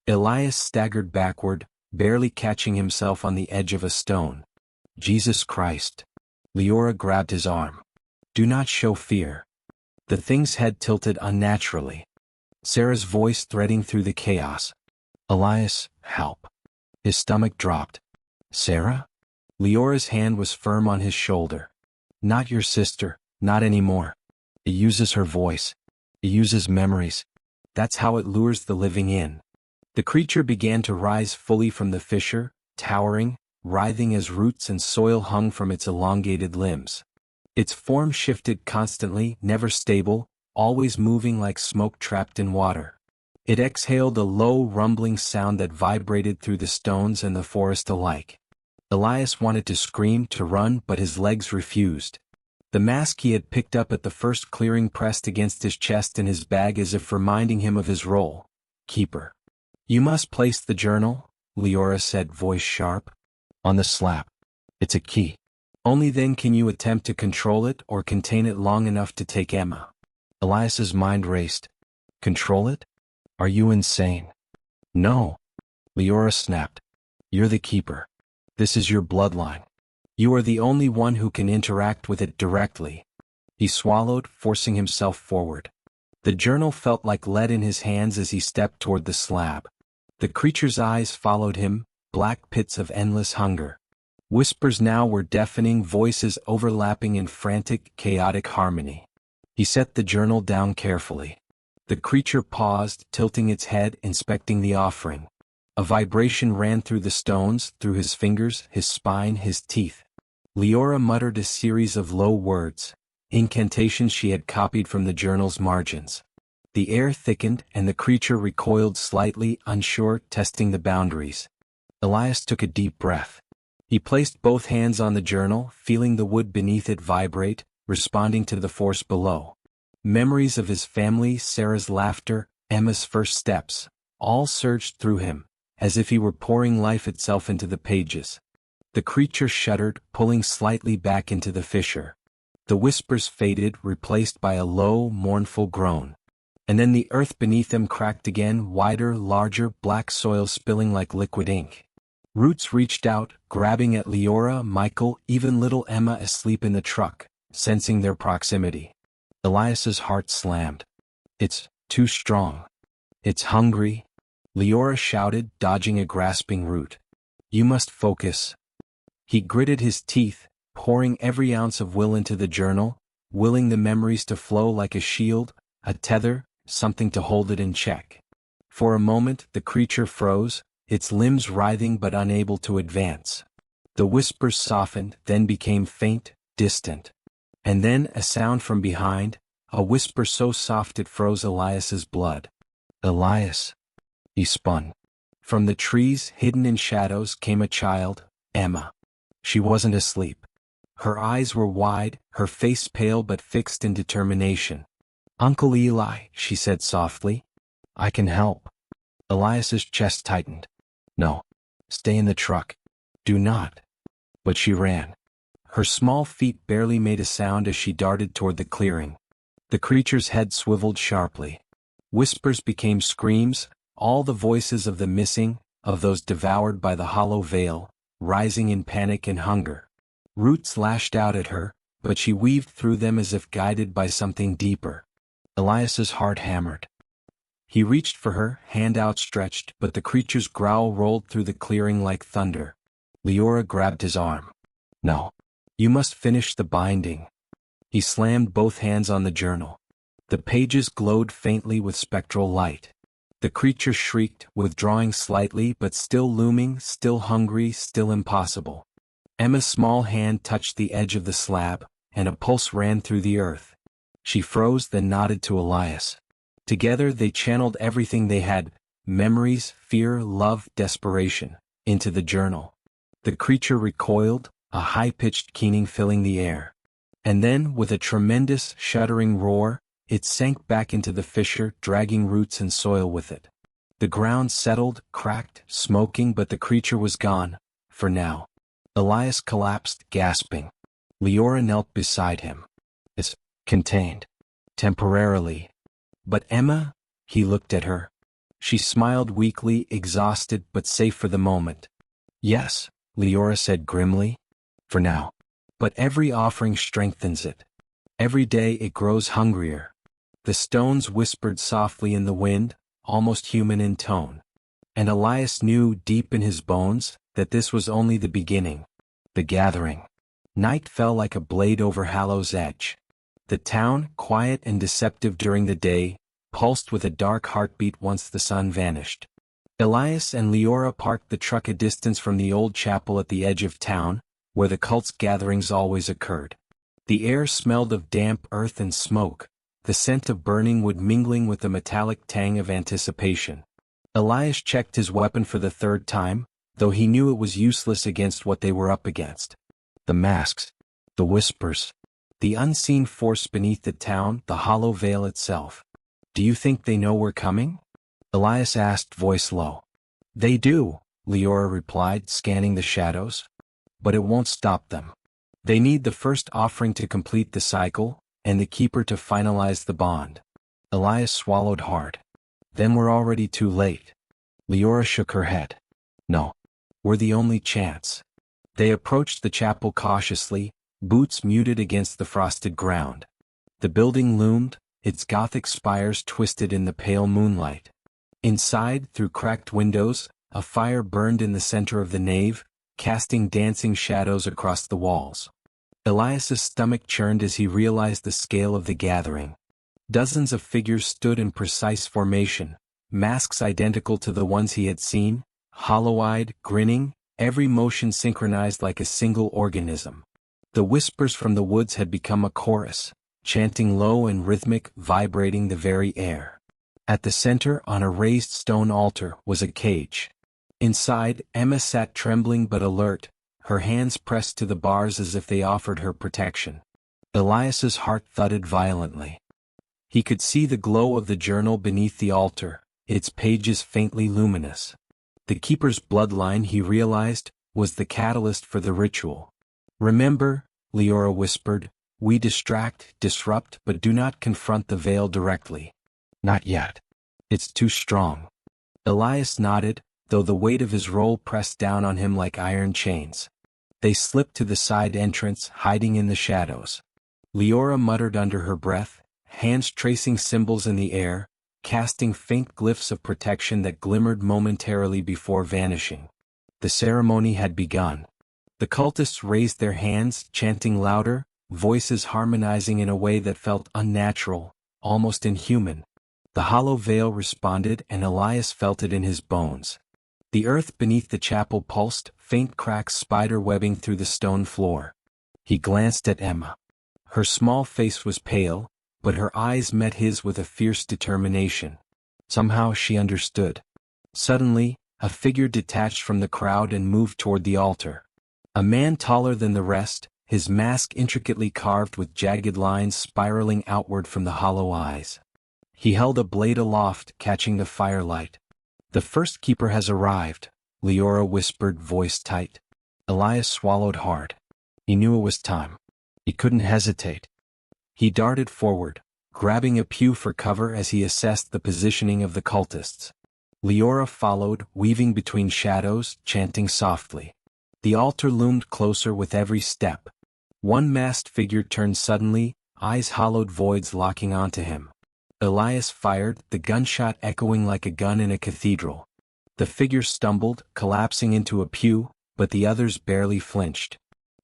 Elias staggered backward, barely catching himself on the edge of a stone. Jesus Christ. Leora grabbed his arm. Do not show fear. The thing's head tilted unnaturally. Sarah's voice threading through the chaos. Elias, help. His stomach dropped. Sarah? Leora's hand was firm on his shoulder. Not your sister, not anymore. It uses her voice. It uses memories. That's how it lures the living in. The creature began to rise fully from the fissure, towering, writhing as roots and soil hung from its elongated limbs. Its form shifted constantly, never stable, always moving like smoke trapped in water. It exhaled a low rumbling sound that vibrated through the stones and the forest alike. Elias wanted to scream, to run, but his legs refused. The mask he had picked up at the first clearing pressed against his chest and his bag as if reminding him of his role. Keeper. You must place the journal, Leora said, voice sharp. On the slab. It's a key. Only then can you attempt to control it or contain it long enough to take Emma. Elias's mind raced. Control it? Are you insane? No. Leora snapped. You're the keeper. This is your bloodline. You are the only one who can interact with it directly. He swallowed, forcing himself forward. The journal felt like lead in his hands as he stepped toward the slab. The creature's eyes followed him, black pits of endless hunger. Whispers now were deafening, voices overlapping in frantic, chaotic harmony. He set the journal down carefully. The creature paused, tilting its head, inspecting the offering. A vibration ran through the stones, through his fingers, his spine, his teeth. Leora muttered a series of low words, incantations she had copied from the journal's margins. The air thickened and the creature recoiled slightly, unsure, testing the boundaries. Elias took a deep breath. He placed both hands on the journal, feeling the wood beneath it vibrate, responding to the force below. Memories of his family, Sarah's laughter, Emma's first steps, all surged through him, as if he were pouring life itself into the pages. The creature shuddered, pulling slightly back into the fissure. The whispers faded, replaced by a low, mournful groan. And then the earth beneath them cracked again, wider, larger, black soil spilling like liquid ink. Roots reached out, grabbing at Leora, Michael, even little Emma asleep in the truck, sensing their proximity. Elias's heart slammed. It's too strong. It's hungry. Leora shouted, dodging a grasping root. You must focus. He gritted his teeth, pouring every ounce of will into the journal, willing the memories to flow like a shield, a tether, something to hold it in check. For a moment the creature froze, its limbs writhing but unable to advance. The whispers softened, then became faint, distant. And then a sound from behind, a whisper so soft it froze Elias's blood. "Elias." He spun. From the trees, hidden in shadows, came a child, Emma. She wasn't asleep. Her eyes were wide, her face pale but fixed in determination. "Uncle Eli," she said softly. "I can help." Elias's chest tightened. "No. Stay in the truck. Do not." But she ran. Her small feet barely made a sound as she darted toward the clearing. The creature's head swiveled sharply. Whispers became screams, all the voices of the missing, of those devoured by the hollow veil, rising in panic and hunger. Roots lashed out at her, but she weaved through them as if guided by something deeper. Elias's heart hammered. He reached for her, hand outstretched, but the creature's growl rolled through the clearing like thunder. Leora grabbed his arm. "No. You must finish the binding." He slammed both hands on the journal. The pages glowed faintly with spectral light. The creature shrieked, withdrawing slightly but still looming, still hungry, still impossible. Emma's small hand touched the edge of the slab, and a pulse ran through the earth. She froze, then nodded to Elias. Together they channeled everything they had, memories, fear, love, desperation, into the journal. The creature recoiled, a high-pitched keening filling the air. And then, with a tremendous, shuddering roar, it sank back into the fissure, dragging roots and soil with it. The ground settled, cracked, smoking, but the creature was gone, for now. Elias collapsed, gasping. Leora knelt beside him. "It's contained. Temporarily." "But Emma?" He looked at her. She smiled weakly, exhausted but safe for the moment. "Yes," Leora said grimly. "For now. But every offering strengthens it. Every day it grows hungrier." The stones whispered softly in the wind, almost human in tone. And Elias knew deep in his bones that this was only the beginning. The gathering. Night fell like a blade over Hallow's edge. The town, quiet and deceptive during the day, pulsed with a dark heartbeat once the sun vanished. Elias and Leora parked the truck a distance from the old chapel at the edge of town, where the cult's gatherings always occurred. The air smelled of damp earth and smoke, the scent of burning wood mingling with the metallic tang of anticipation. Elias checked his weapon for the third time, though he knew it was useless against what they were up against. The masks, the whispers, the unseen force beneath the town, the hollow veil itself. "Do you think they know we're coming?" Elias asked, voice low. "They do," Leora replied, scanning the shadows. "But it won't stop them. They need the first offering to complete the cycle, and the keeper to finalize the bond." Elias swallowed hard. "Then we're already too late." Leora shook her head. "No. We're the only chance." They approached the chapel cautiously, boots muted against the frosted ground. The building loomed, its Gothic spires twisted in the pale moonlight. Inside, through cracked windows, a fire burned in the center of the nave, casting dancing shadows across the walls. Elias's stomach churned as he realized the scale of the gathering. Dozens of figures stood in precise formation, masks identical to the ones he had seen, hollow-eyed, grinning, every motion synchronized like a single organism. The whispers from the woods had become a chorus, chanting low and rhythmic, vibrating the very air. At the center, on a raised stone altar, was a cage. Inside, Emma sat trembling but alert, her hands pressed to the bars as if they offered her protection. Elias's heart thudded violently. He could see the glow of the journal beneath the altar, its pages faintly luminous. The keeper's bloodline, he realized, was the catalyst for the ritual. "Remember," Leora whispered, "we distract, disrupt, but do not confront the veil directly. Not yet. It's too strong." Elias nodded, though the weight of his role pressed down on him like iron chains. They slipped to the side entrance, hiding in the shadows. Leora muttered under her breath, hands tracing symbols in the air, casting faint glyphs of protection that glimmered momentarily before vanishing. The ceremony had begun. The cultists raised their hands, chanting louder, voices harmonizing in a way that felt unnatural, almost inhuman. The hollow veil responded, and Elias felt it in his bones. The earth beneath the chapel pulsed, faint cracks spider-webbing through the stone floor. He glanced at Emma. Her small face was pale, but her eyes met his with a fierce determination. Somehow she understood. Suddenly, a figure detached from the crowd and moved toward the altar. A man taller than the rest, his mask intricately carved with jagged lines spiraling outward from the hollow eyes. He held a blade aloft, catching the firelight. "The first keeper has arrived," Leora whispered, voice tight. Elias swallowed hard. He knew it was time. He couldn't hesitate. He darted forward, grabbing a pew for cover as he assessed the positioning of the cultists. Leora followed, weaving between shadows, chanting softly. The altar loomed closer with every step. One masked figure turned suddenly, eyes hollowed voids locking onto him. Elias fired, the gunshot echoing like a gun in a cathedral. The figure stumbled, collapsing into a pew, but the others barely flinched.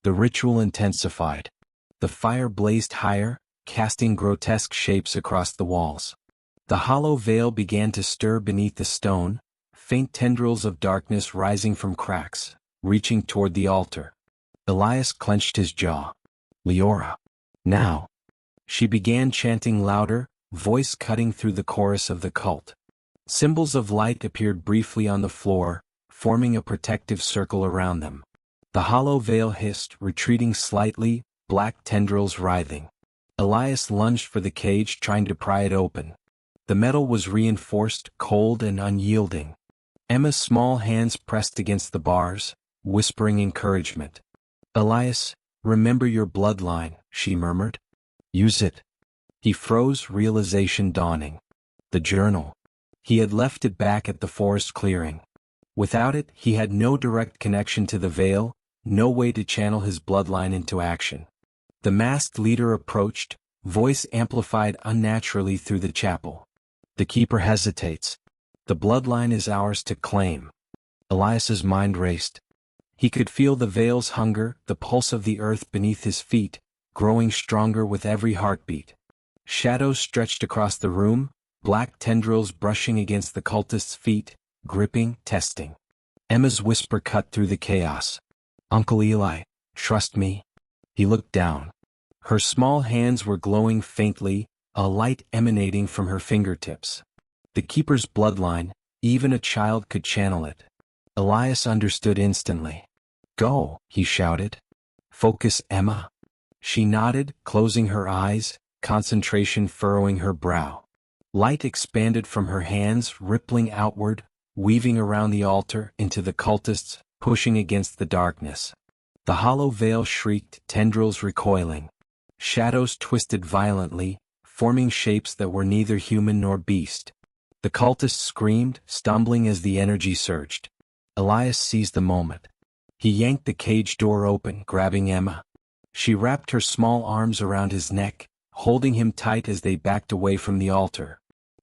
The ritual intensified. The fire blazed higher, casting grotesque shapes across the walls. The hollow veil began to stir beneath the stone, faint tendrils of darkness rising from cracks, reaching toward the altar. Elias clenched his jaw. "Leora. Now." She began chanting louder, voice cutting through the chorus of the cult. Symbols of light appeared briefly on the floor, forming a protective circle around them. The hollow veil hissed, retreating slightly, black tendrils writhing. Elias lunged for the cage, trying to pry it open. The metal was reinforced, cold and unyielding. Emma's small hands pressed against the bars, whispering encouragement. "Elias, remember your bloodline," she murmured. "Use it." He froze, realization dawning. The journal. He had left it back at the forest clearing. Without it, he had no direct connection to the veil, no way to channel his bloodline into action. The masked leader approached, voice amplified unnaturally through the chapel. "The keeper hesitates. The bloodline is ours to claim." Elias's mind raced. He could feel the veil's hunger, the pulse of the earth beneath his feet, growing stronger with every heartbeat. Shadows stretched across the room, black tendrils brushing against the cultist's feet, gripping, testing. Emma's whisper cut through the chaos. "Uncle Eli, trust me." He looked down. Her small hands were glowing faintly, a light emanating from her fingertips. The keeper's bloodline, even a child could channel it. Elias understood instantly. "Go," he shouted. "Focus, Emma." She nodded, closing her eyes, concentration furrowing her brow. Light expanded from her hands, rippling outward, weaving around the altar into the cultists, pushing against the darkness. The hollow veil shrieked, tendrils recoiling. Shadows twisted violently, forming shapes that were neither human nor beast. The cultists screamed, stumbling as the energy surged. Elias seized the moment. He yanked the cage door open, grabbing Emma. She wrapped her small arms around his neck, holding him tight as they backed away from the altar.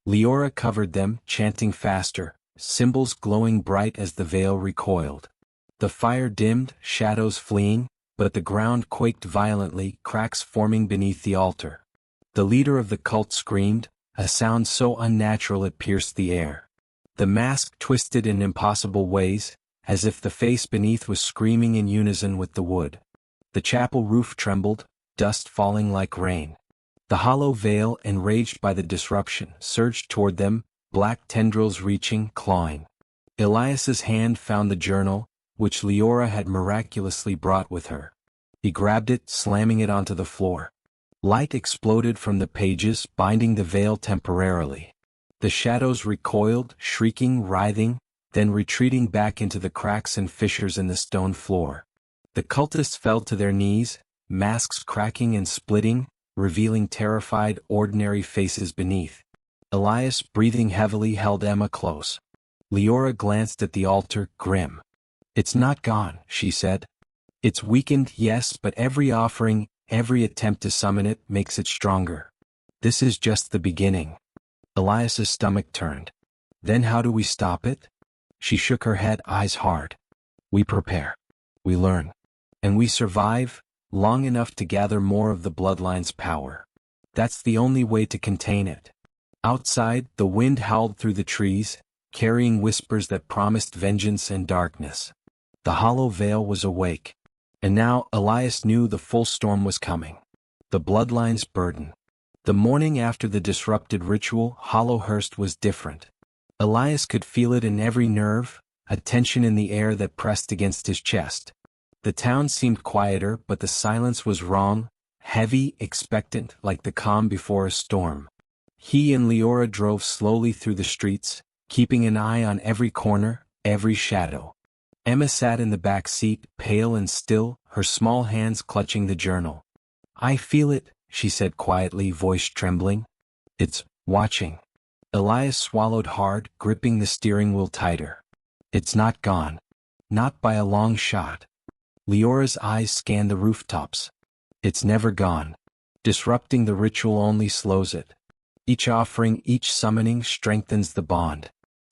Leora covered them, chanting faster, symbols glowing bright as the veil recoiled. The fire dimmed, shadows fleeing, but the ground quaked violently, cracks forming beneath the altar. The leader of the cult screamed, a sound so unnatural it pierced the air. The mask twisted in impossible ways, as if the face beneath was screaming in unison with the wood. The chapel roof trembled, dust falling like rain. The hollow veil, enraged by the disruption, surged toward them, black tendrils reaching, clawing. Elias's hand found the journal, which Leora had miraculously brought with her. He grabbed it, slamming it onto the floor. Light exploded from the pages, binding the veil temporarily. The shadows recoiled, shrieking, writhing, then retreating back into the cracks and fissures in the stone floor. The cultists fell to their knees, masks cracking and splitting, revealing terrified, ordinary faces beneath. Elias, breathing heavily, held Emma close. Leora glanced at the altar, grim. "It's not gone," she said. "It's weakened, yes, but every offering, every attempt to summon it, makes it stronger. This is just the beginning." Elias's stomach turned. "Then how do we stop it?" She shook her head, eyes hard. "We prepare. We learn. And we survive, long enough to gather more of the bloodline's power. That's the only way to contain it. Outside, the wind howled through the trees, carrying whispers that promised vengeance and darkness. The hollow veil was awake. And now Elias knew the full storm was coming. The bloodline's burden. The morning after the disrupted ritual, Hollowhurst was different. Elias could feel it in every nerve, a tension in the air that pressed against his chest. The town seemed quieter, but the silence was wrong, heavy, expectant, like the calm before a storm. He and Leora drove slowly through the streets, keeping an eye on every corner, every shadow. Emma sat in the back seat, pale and still, her small hands clutching the journal. "I feel it," she said quietly, voice trembling. "It's watching." Elias swallowed hard, gripping the steering wheel tighter. "It's not gone. Not by a long shot." Leora's eyes scanned the rooftops. "It's never gone. Disrupting the ritual only slows it. Each offering, each summoning strengthens the bond.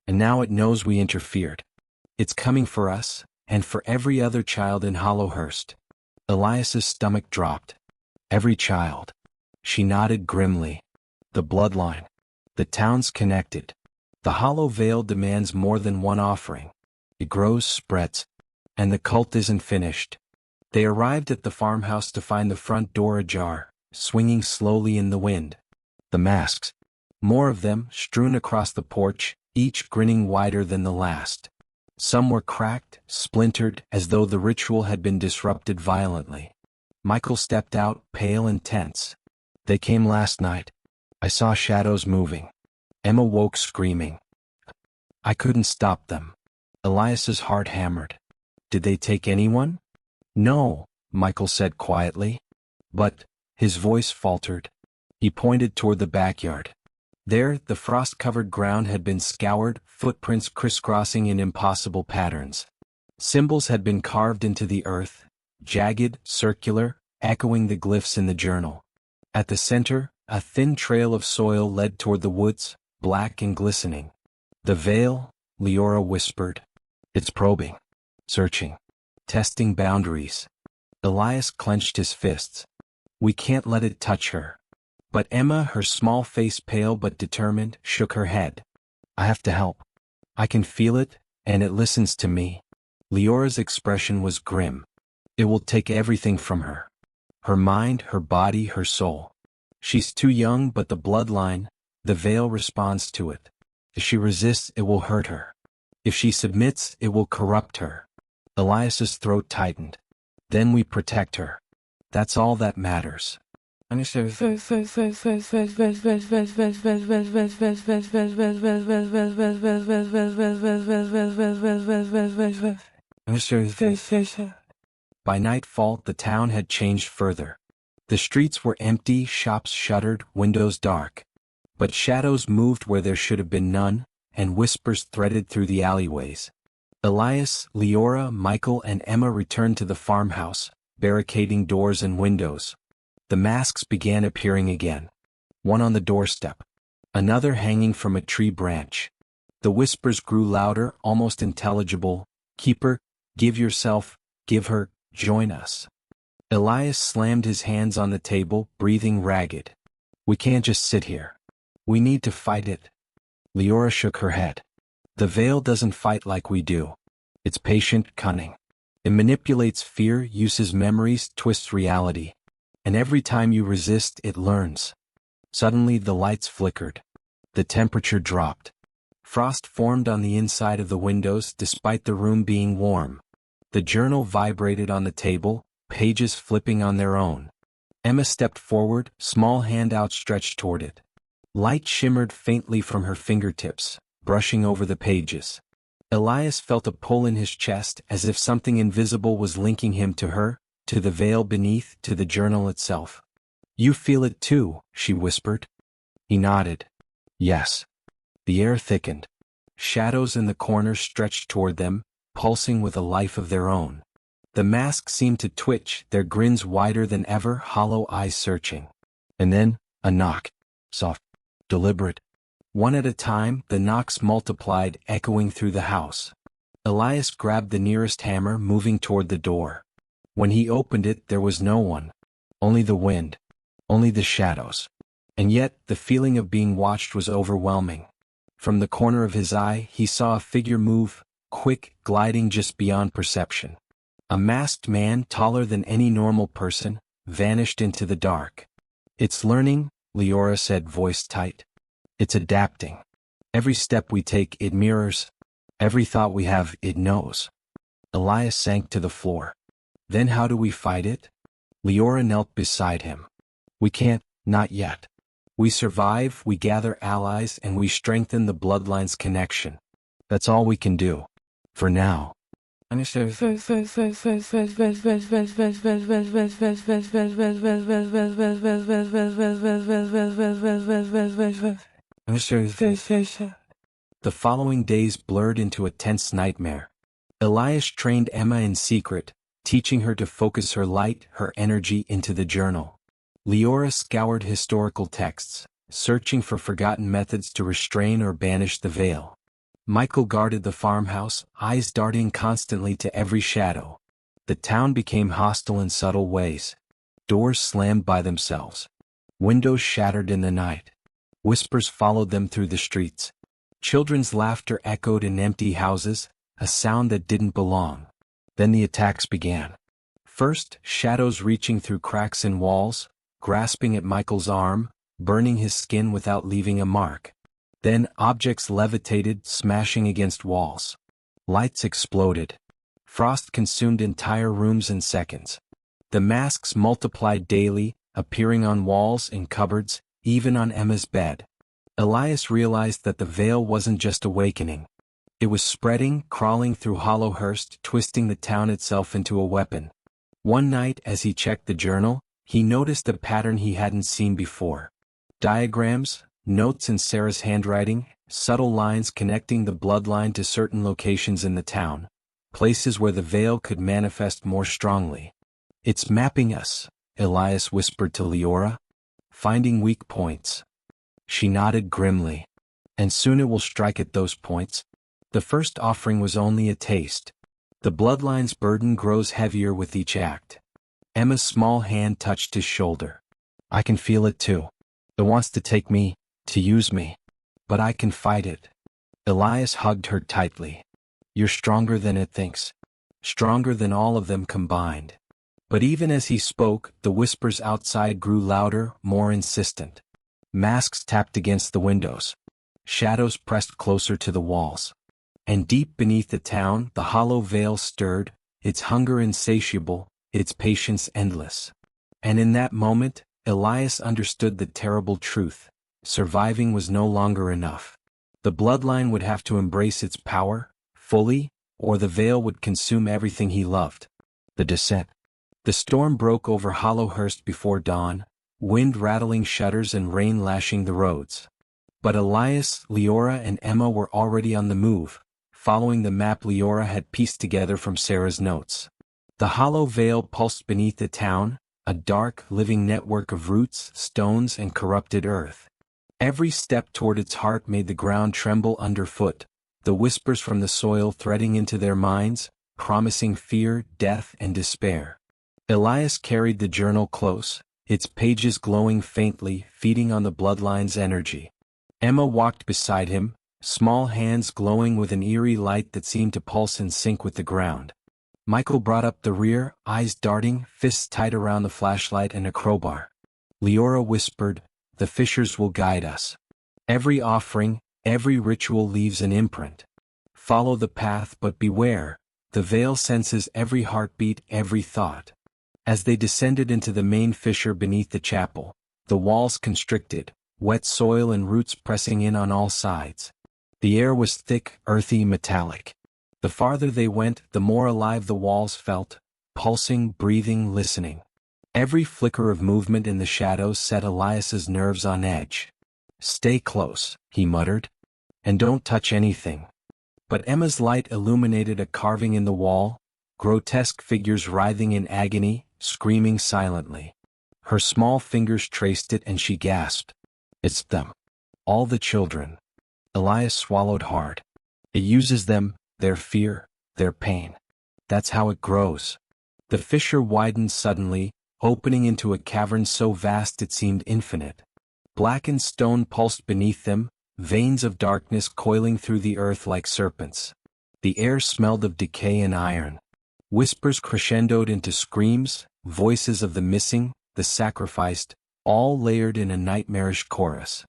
And now it knows we interfered. It's coming for us, and for every other child in Hollowhurst." Elias's stomach dropped. "Every child." She nodded grimly. "The bloodline. The town's connected. The hollow veil demands more than one offering. It grows, spreads. And the cult isn't finished." They arrived at the farmhouse to find the front door ajar, swinging slowly in the wind. The masks. More of them, strewn across the porch, each grinning wider than the last. Some were cracked, splintered, as though the ritual had been disrupted violently. Michael stepped out, pale and tense. "They came last night. I saw shadows moving." Emma woke screaming. "I couldn't stop them." Elias's heart hammered. "Did they take anyone?" "No," Michael said quietly. "But," his voice faltered. He pointed toward the backyard. There, the frost-covered ground had been scoured, footprints crisscrossing in impossible patterns. Symbols had been carved into the earth, jagged, circular, echoing the glyphs in the journal. At the center, a thin trail of soil led toward the woods, black and glistening. "The veil," Leora whispered. "It's probing. Searching. Testing boundaries." Elias clenched his fists. "We can't let it touch her." But Emma, her small face pale but determined, shook her head. "I have to help. I can feel it, and it listens to me." Leora's expression was grim. "It will take everything from her. Her mind, her body, her soul. She's too young, but the bloodline, the veil responds to it. If she resists, it will hurt her. If she submits, it will corrupt her." Elias's throat tightened. "Then we protect her. That's all that matters." Understood. By nightfall, the town had changed further. The streets were empty, shops shuttered, windows dark. But shadows moved where there should have been none, and whispers threaded through the alleyways. Elias, Leora, Michael, and Emma returned to the farmhouse, barricading doors and windows. The masks began appearing again. One on the doorstep. Another hanging from a tree branch. The whispers grew louder, almost intelligible. "Keeper, give yourself, give her, join us." Elias slammed his hands on the table, breathing ragged. "We can't just sit here. We need to fight it." Leora shook her head. "The veil doesn't fight like we do. It's patient, cunning. It manipulates fear, uses memories, twists reality. And every time you resist, it learns." Suddenly the lights flickered. The temperature dropped. Frost formed on the inside of the windows despite the room being warm. The journal vibrated on the table, pages flipping on their own. Emma stepped forward, small hand outstretched toward it. Light shimmered faintly from her fingertips, brushing over the pages. Elias felt a pull in his chest as if something invisible was linking him to her, to the veil beneath, to the journal itself. "You feel it too," she whispered. He nodded. "Yes." The air thickened. Shadows in the corners stretched toward them, pulsing with a life of their own. The masks seemed to twitch, their grins wider than ever, hollow eyes searching. And then, a knock. Soft, deliberate. One at a time, the knocks multiplied, echoing through the house. Elias grabbed the nearest hammer, moving toward the door. When he opened it, there was no one. Only the wind. Only the shadows. And yet, the feeling of being watched was overwhelming. From the corner of his eye, he saw a figure move, quick, gliding just beyond perception. A masked man, taller than any normal person, vanished into the dark. "It's learning," Leora said, voice tight. "It's adapting. Every step we take, it mirrors. Every thought we have, it knows." Elias sank to the floor. "Then how do we fight it?" Leora knelt beside him. "We can't, not yet. We survive, we gather allies, and we strengthen the bloodline's connection. That's all we can do. For now." The following days blurred into a tense nightmare. Elias trained Emma in secret, teaching her to focus her light, her energy into the journal. Leora scoured historical texts, searching for forgotten methods to restrain or banish the veil. Michael guarded the farmhouse, eyes darting constantly to every shadow. The town became hostile in subtle ways. Doors slammed by themselves. Windows shattered in the night. Whispers followed them through the streets. Children's laughter echoed in empty houses, a sound that didn't belong. Then the attacks began. First, shadows reaching through cracks in walls, grasping at Michael's arm, burning his skin without leaving a mark. Then objects levitated, smashing against walls. Lights exploded. Frost consumed entire rooms in seconds. The masks multiplied daily, appearing on walls and cupboards, even on Emma's bed. Elias realized that the veil wasn't just awakening. It was spreading, crawling through Hollowhurst, twisting the town itself into a weapon. One night, as he checked the journal, he noticed a pattern he hadn't seen before. Diagrams, notes in Sarah's handwriting, subtle lines connecting the bloodline to certain locations in the town, places where the veil could manifest more strongly. "It's mapping us," Elias whispered to Leora. "Finding weak points." She nodded grimly. "And soon it will strike at those points." The first offering was only a taste. The bloodline's burden grows heavier with each act. Emma's small hand touched his shoulder. "I can feel it too. It wants to take me, to use me. But I can fight it." Elias hugged her tightly. "You're stronger than it thinks. Stronger than all of them combined." But even as he spoke, the whispers outside grew louder, more insistent. Masks tapped against the windows. Shadows pressed closer to the walls. And deep beneath the town, the hollow veil stirred, its hunger insatiable, its patience endless. And in that moment, Elias understood the terrible truth. Surviving was no longer enough. The bloodline would have to embrace its power, fully, or the veil would consume everything he loved. The descent. The storm broke over Hollowhurst before dawn, wind rattling shutters and rain lashing the roads. But Elias, Leora and Emma were already on the move, following the map Leora had pieced together from Sarah's notes. The hollow veil pulsed beneath the town, a dark, living network of roots, stones and corrupted earth. Every step toward its heart made the ground tremble underfoot, the whispers from the soil threading into their minds, promising fear, death and despair. Elias carried the journal close, its pages glowing faintly, feeding on the bloodline's energy. Emma walked beside him, small hands glowing with an eerie light that seemed to pulse in sync with the ground. Michael brought up the rear, eyes darting, fists tight around the flashlight and a crowbar. Leora whispered, "The fissures will guide us. Every offering, every ritual leaves an imprint. Follow the path but beware, the veil senses every heartbeat, every thought." As they descended into the main fissure beneath the chapel, the walls constricted, wet soil and roots pressing in on all sides. The air was thick, earthy, metallic. The farther they went, the more alive the walls felt, pulsing, breathing, listening. Every flicker of movement in the shadows set Elias's nerves on edge. "Stay close," he muttered. "And don't touch anything." But Emma's light illuminated a carving in the wall, grotesque figures writhing in agony, screaming silently. Her small fingers traced it and she gasped. "It's them. All the children." Elias swallowed hard. "It uses them, their fear, their pain. That's how it grows." The fissure widened suddenly, opening into a cavern so vast it seemed infinite. Blackened stone pulsed beneath them, veins of darkness coiling through the earth like serpents. The air smelled of decay and iron. Whispers crescendoed into screams, voices of the missing, the sacrificed, all layered in a nightmarish chorus.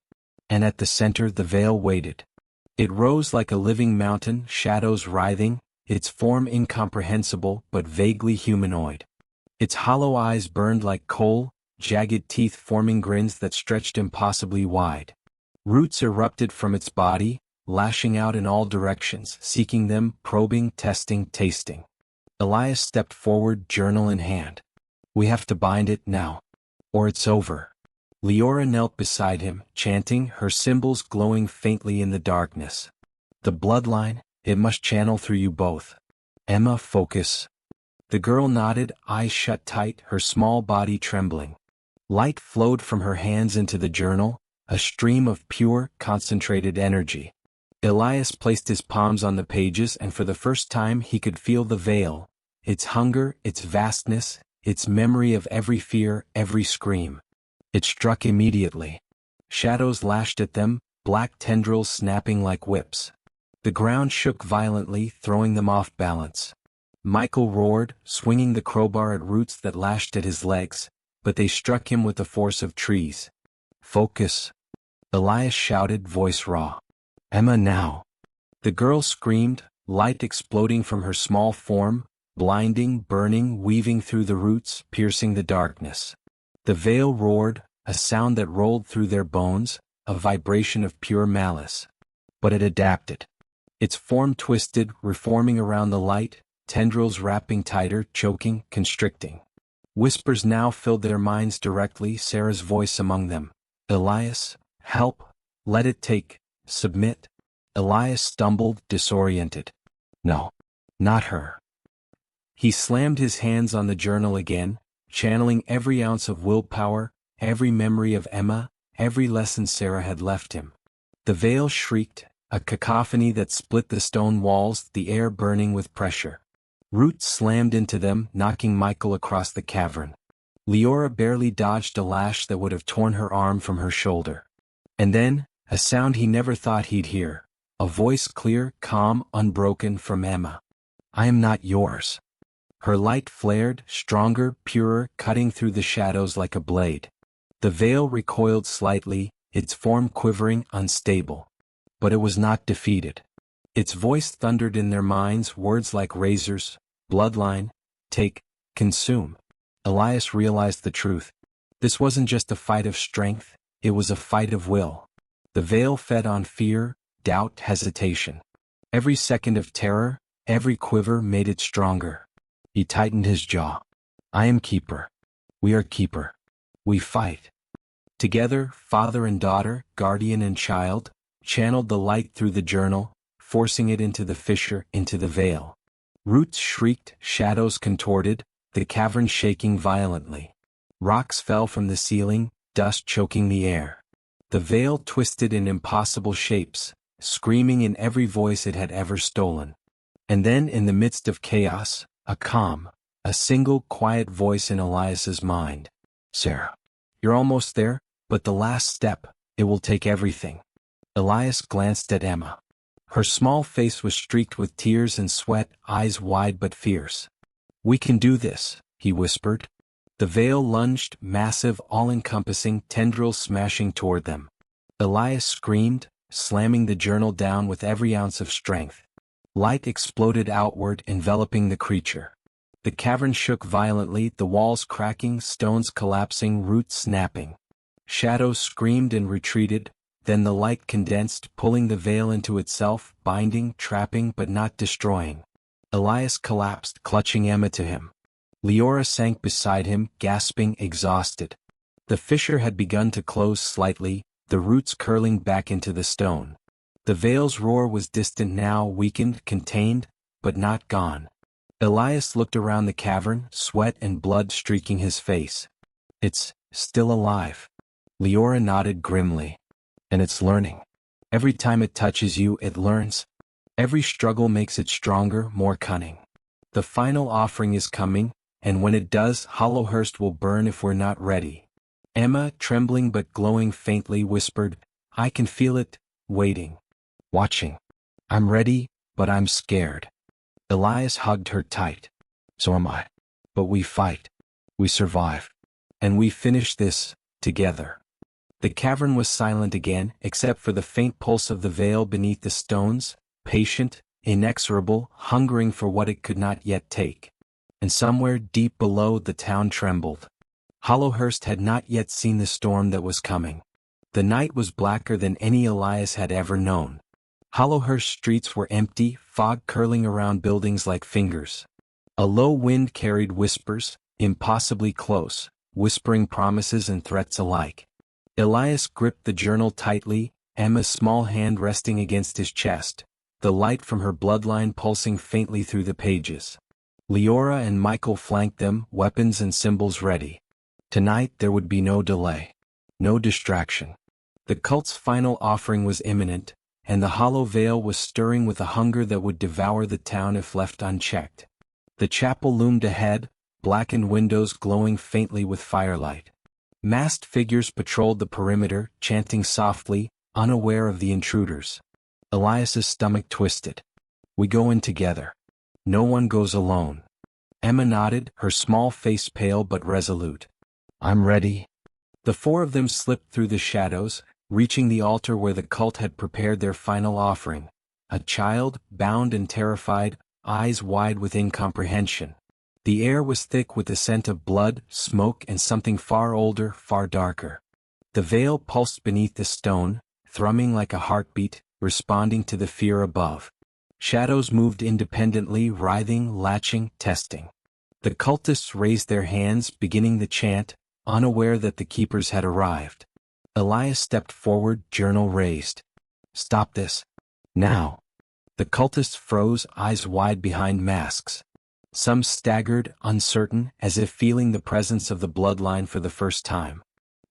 And at the center the veil waited. It rose like a living mountain, shadows writhing, its form incomprehensible but vaguely humanoid. Its hollow eyes burned like coal, jagged teeth forming grins that stretched impossibly wide. Roots erupted from its body, lashing out in all directions, seeking them, probing, testing, tasting. Elias stepped forward, journal in hand. We have to bind it now, or it's over. Leora knelt beside him, chanting, her symbols glowing faintly in the darkness. The bloodline, it must channel through you both. Emma, focus. The girl nodded, eyes shut tight, her small body trembling. Light flowed from her hands into the journal, a stream of pure, concentrated energy. Elias placed his palms on the pages, and for the first time he could feel the veil, its hunger, its vastness, its memory of every fear, every scream. It struck immediately. Shadows lashed at them, black tendrils snapping like whips. The ground shook violently, throwing them off balance. Michael roared, swinging the crowbar at roots that lashed at his legs, but they struck him with the force of trees. Focus. Elias shouted, voice raw. Emma now. The girl screamed, light exploding from her small form, blinding, burning, weaving through the roots, piercing the darkness. The veil roared, a sound that rolled through their bones, a vibration of pure malice. But it adapted. Its form twisted, reforming around the light, tendrils wrapping tighter, choking, constricting. Whispers now filled their minds directly, Sarah's voice among them. Elias, help, let it take, submit. Elias stumbled, disoriented. No, not her. He slammed his hands on the journal again, channeling every ounce of willpower, every memory of Emma, every lesson Sarah had left him. The veil shrieked, a cacophony that split the stone walls, the air burning with pressure. Roots slammed into them, knocking Michael across the cavern. Leora barely dodged a lash that would have torn her arm from her shoulder. And then, a sound he never thought he'd hear. A voice clear, calm, unbroken from Emma. I am not yours. Her light flared, stronger, purer, cutting through the shadows like a blade. The veil recoiled slightly, its form quivering, unstable. But it was not defeated. Its voice thundered in their minds, words like razors, bloodline, take, consume. Elias realized the truth. This wasn't just a fight of strength, it was a fight of will. The veil fed on fear, doubt, hesitation. Every second of terror, every quiver made it stronger. He tightened his jaw. I am keeper. We are keeper. We fight. Together, father and daughter, guardian and child, channeled the light through the journal, forcing it into the fissure, into the veil. Roots shrieked, shadows contorted, the cavern shaking violently. Rocks fell from the ceiling, dust choking the air. The veil twisted in impossible shapes, screaming in every voice it had ever stolen. And then, in the midst of chaos, a calm, a single quiet voice in Elias's mind. Sarah, you're almost there, but the last step, it will take everything. Elias glanced at Emma. Her small face was streaked with tears and sweat, eyes wide but fierce. We can do this, he whispered. The veil lunged, massive, all-encompassing, tendrils smashing toward them. Elias screamed, slamming the journal down with every ounce of strength. Light exploded outward, enveloping the creature. The cavern shook violently, the walls cracking, stones collapsing, roots snapping. Shadows screamed and retreated, then the light condensed, pulling the veil into itself, binding, trapping but not destroying. Elias collapsed, clutching Emma to him. Leora sank beside him, gasping, exhausted. The fissure had begun to close slightly, the roots curling back into the stone. The veil's roar was distant now, weakened, contained, but not gone. Elias looked around the cavern, sweat and blood streaking his face. It's still alive. Leora nodded grimly. And it's learning. Every time it touches you, it learns. Every struggle makes it stronger, more cunning. The final offering is coming, and when it does, Hollowhurst will burn if we're not ready. Emma, trembling but glowing faintly, whispered, I can feel it, waiting. Watching. I'm ready, but I'm scared. Elias hugged her tight. So am I. But we fight. We survive. And we finish this, together. The cavern was silent again, except for the faint pulse of the veil beneath the stones, patient, inexorable, hungering for what it could not yet take. And somewhere deep below the town trembled. Hollowhurst had not yet seen the storm that was coming. The night was blacker than any Elias had ever known. Hollowhurst streets were empty, fog curling around buildings like fingers. A low wind carried whispers, impossibly close, whispering promises and threats alike. Elias gripped the journal tightly, Emma's small hand resting against his chest, the light from her bloodline pulsing faintly through the pages. Leora and Michael flanked them, weapons and symbols ready. Tonight there would be no delay. No distraction. The cult's final offering was imminent, and the hollow veil was stirring with a hunger that would devour the town if left unchecked. The chapel loomed ahead, blackened windows glowing faintly with firelight. Masked figures patrolled the perimeter, chanting softly, unaware of the intruders. Elias's stomach twisted. We go in together. No one goes alone. Emma nodded, her small face pale but resolute. I'm ready. The four of them slipped through the shadows, reaching the altar where the cult had prepared their final offering. A child, bound and terrified, eyes wide with incomprehension. The air was thick with the scent of blood, smoke and something far older, far darker. The veil pulsed beneath the stone, thrumming like a heartbeat, responding to the fear above. Shadows moved independently, writhing, latching, testing. The cultists raised their hands, beginning the chant, unaware that the keepers had arrived. Elias stepped forward, journal raised. Stop this. Now. The cultists froze, eyes wide behind masks. Some staggered, uncertain, as if feeling the presence of the bloodline for the first time.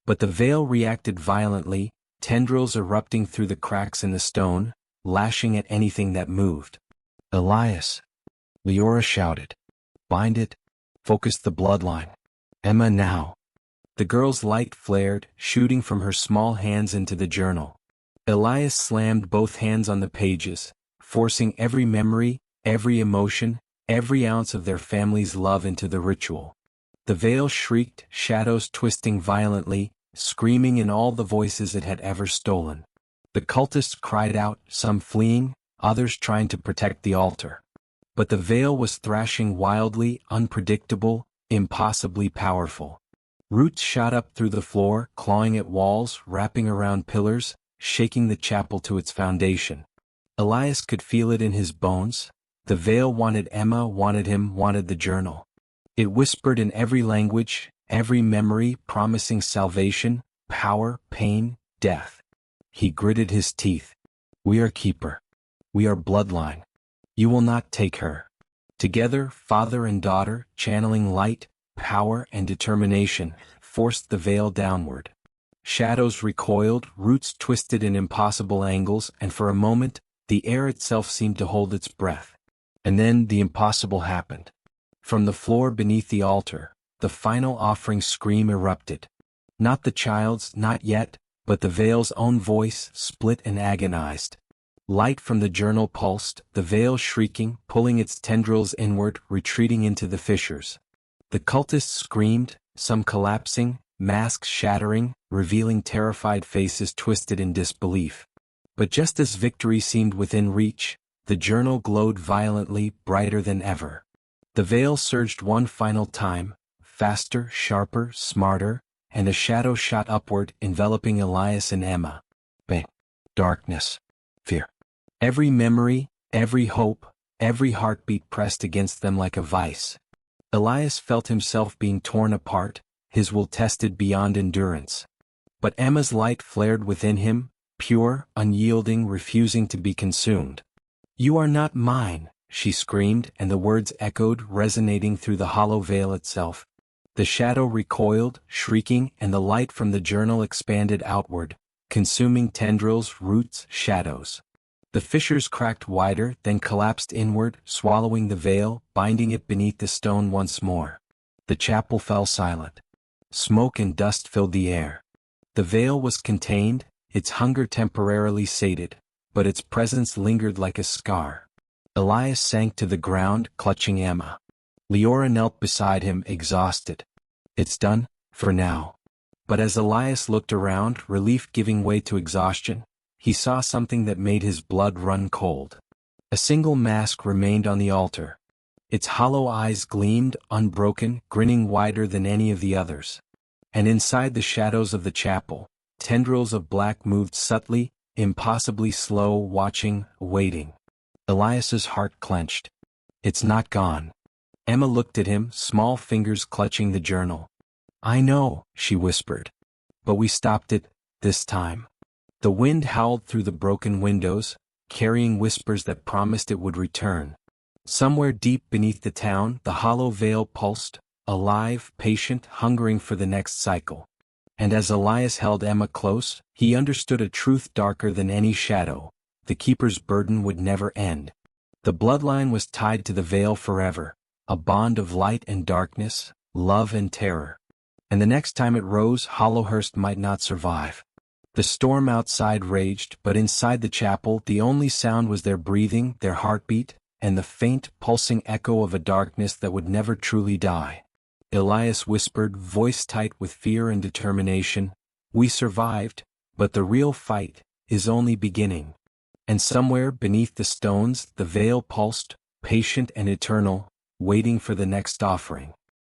But the veil reacted violently, tendrils erupting through the cracks in the stone, lashing at anything that moved. Elias. Leora shouted. Bind it. Focus the bloodline. Emma now. The girl's light flared, shooting from her small hands into the journal. Elias slammed both hands on the pages, forcing every memory, every emotion, every ounce of their family's love into the ritual. The veil shrieked, shadows twisting violently, screaming in all the voices it had ever stolen. The cultists cried out, some fleeing, others trying to protect the altar. But the veil was thrashing wildly, unpredictable, impossibly powerful. Roots shot up through the floor, clawing at walls, wrapping around pillars, shaking the chapel to its foundation. Elias could feel it in his bones. The veil wanted Emma, wanted him, wanted the journal. It whispered in every language, every memory, promising salvation, power, pain, death. He gritted his teeth. We are keeper. We are bloodline. You will not take her. Together, father and daughter, channeling light, power and determination, forced the veil downward. Shadows recoiled, roots twisted in impossible angles, and for a moment, the air itself seemed to hold its breath. And then the impossible happened. From the floor beneath the altar, the final offering scream erupted. Not the child's, not yet, but the veil's own voice, split and agonized. Light from the journal pulsed, the veil shrieking, pulling its tendrils inward, retreating into the fissures. The cultists screamed, some collapsing, masks shattering, revealing terrified faces twisted in disbelief. But just as victory seemed within reach, the journal glowed violently, brighter than ever. The veil surged one final time, faster, sharper, smarter, and a shadow shot upward, enveloping Elias and Emma. Bang. Darkness. Fear. Every memory, every hope, every heartbeat pressed against them like a vice. Elias felt himself being torn apart, his will tested beyond endurance. But Emma's light flared within him, pure, unyielding, refusing to be consumed. You are not mine, she screamed, and the words echoed, resonating through the hollow veil itself. The shadow recoiled, shrieking, and the light from the journal expanded outward, consuming tendrils, roots, shadows. The fissures cracked wider, then collapsed inward, swallowing the veil, binding it beneath the stone once more. The chapel fell silent. Smoke and dust filled the air. The veil was contained, its hunger temporarily sated, but its presence lingered like a scar. Elias sank to the ground, clutching Emma. Leora knelt beside him, exhausted. It's done, for now. But as Elias looked around, relief giving way to exhaustion, he saw something that made his blood run cold. A single mask remained on the altar. Its hollow eyes gleamed, unbroken, grinning wider than any of the others. And inside the shadows of the chapel, tendrils of black moved subtly, impossibly slow, watching, waiting. Elias's heart clenched. It's not gone. Emma looked at him, small fingers clutching the journal. I know, she whispered. But we stopped it, this time. The wind howled through the broken windows, carrying whispers that promised it would return. Somewhere deep beneath the town, the hollow veil pulsed, alive, patient, hungering for the next cycle. And as Elias held Emma close, he understood a truth darker than any shadow. The keeper's burden would never end. The bloodline was tied to the veil forever, a bond of light and darkness, love and terror. And the next time it rose, Hollowhurst might not survive. The storm outside raged, but inside the chapel the only sound was their breathing, their heartbeat, and the faint, pulsing echo of a darkness that would never truly die. Elias whispered, voice tight with fear and determination, "We survived, but the real fight is only beginning." And somewhere beneath the stones the veil pulsed, patient and eternal, waiting for the next offering.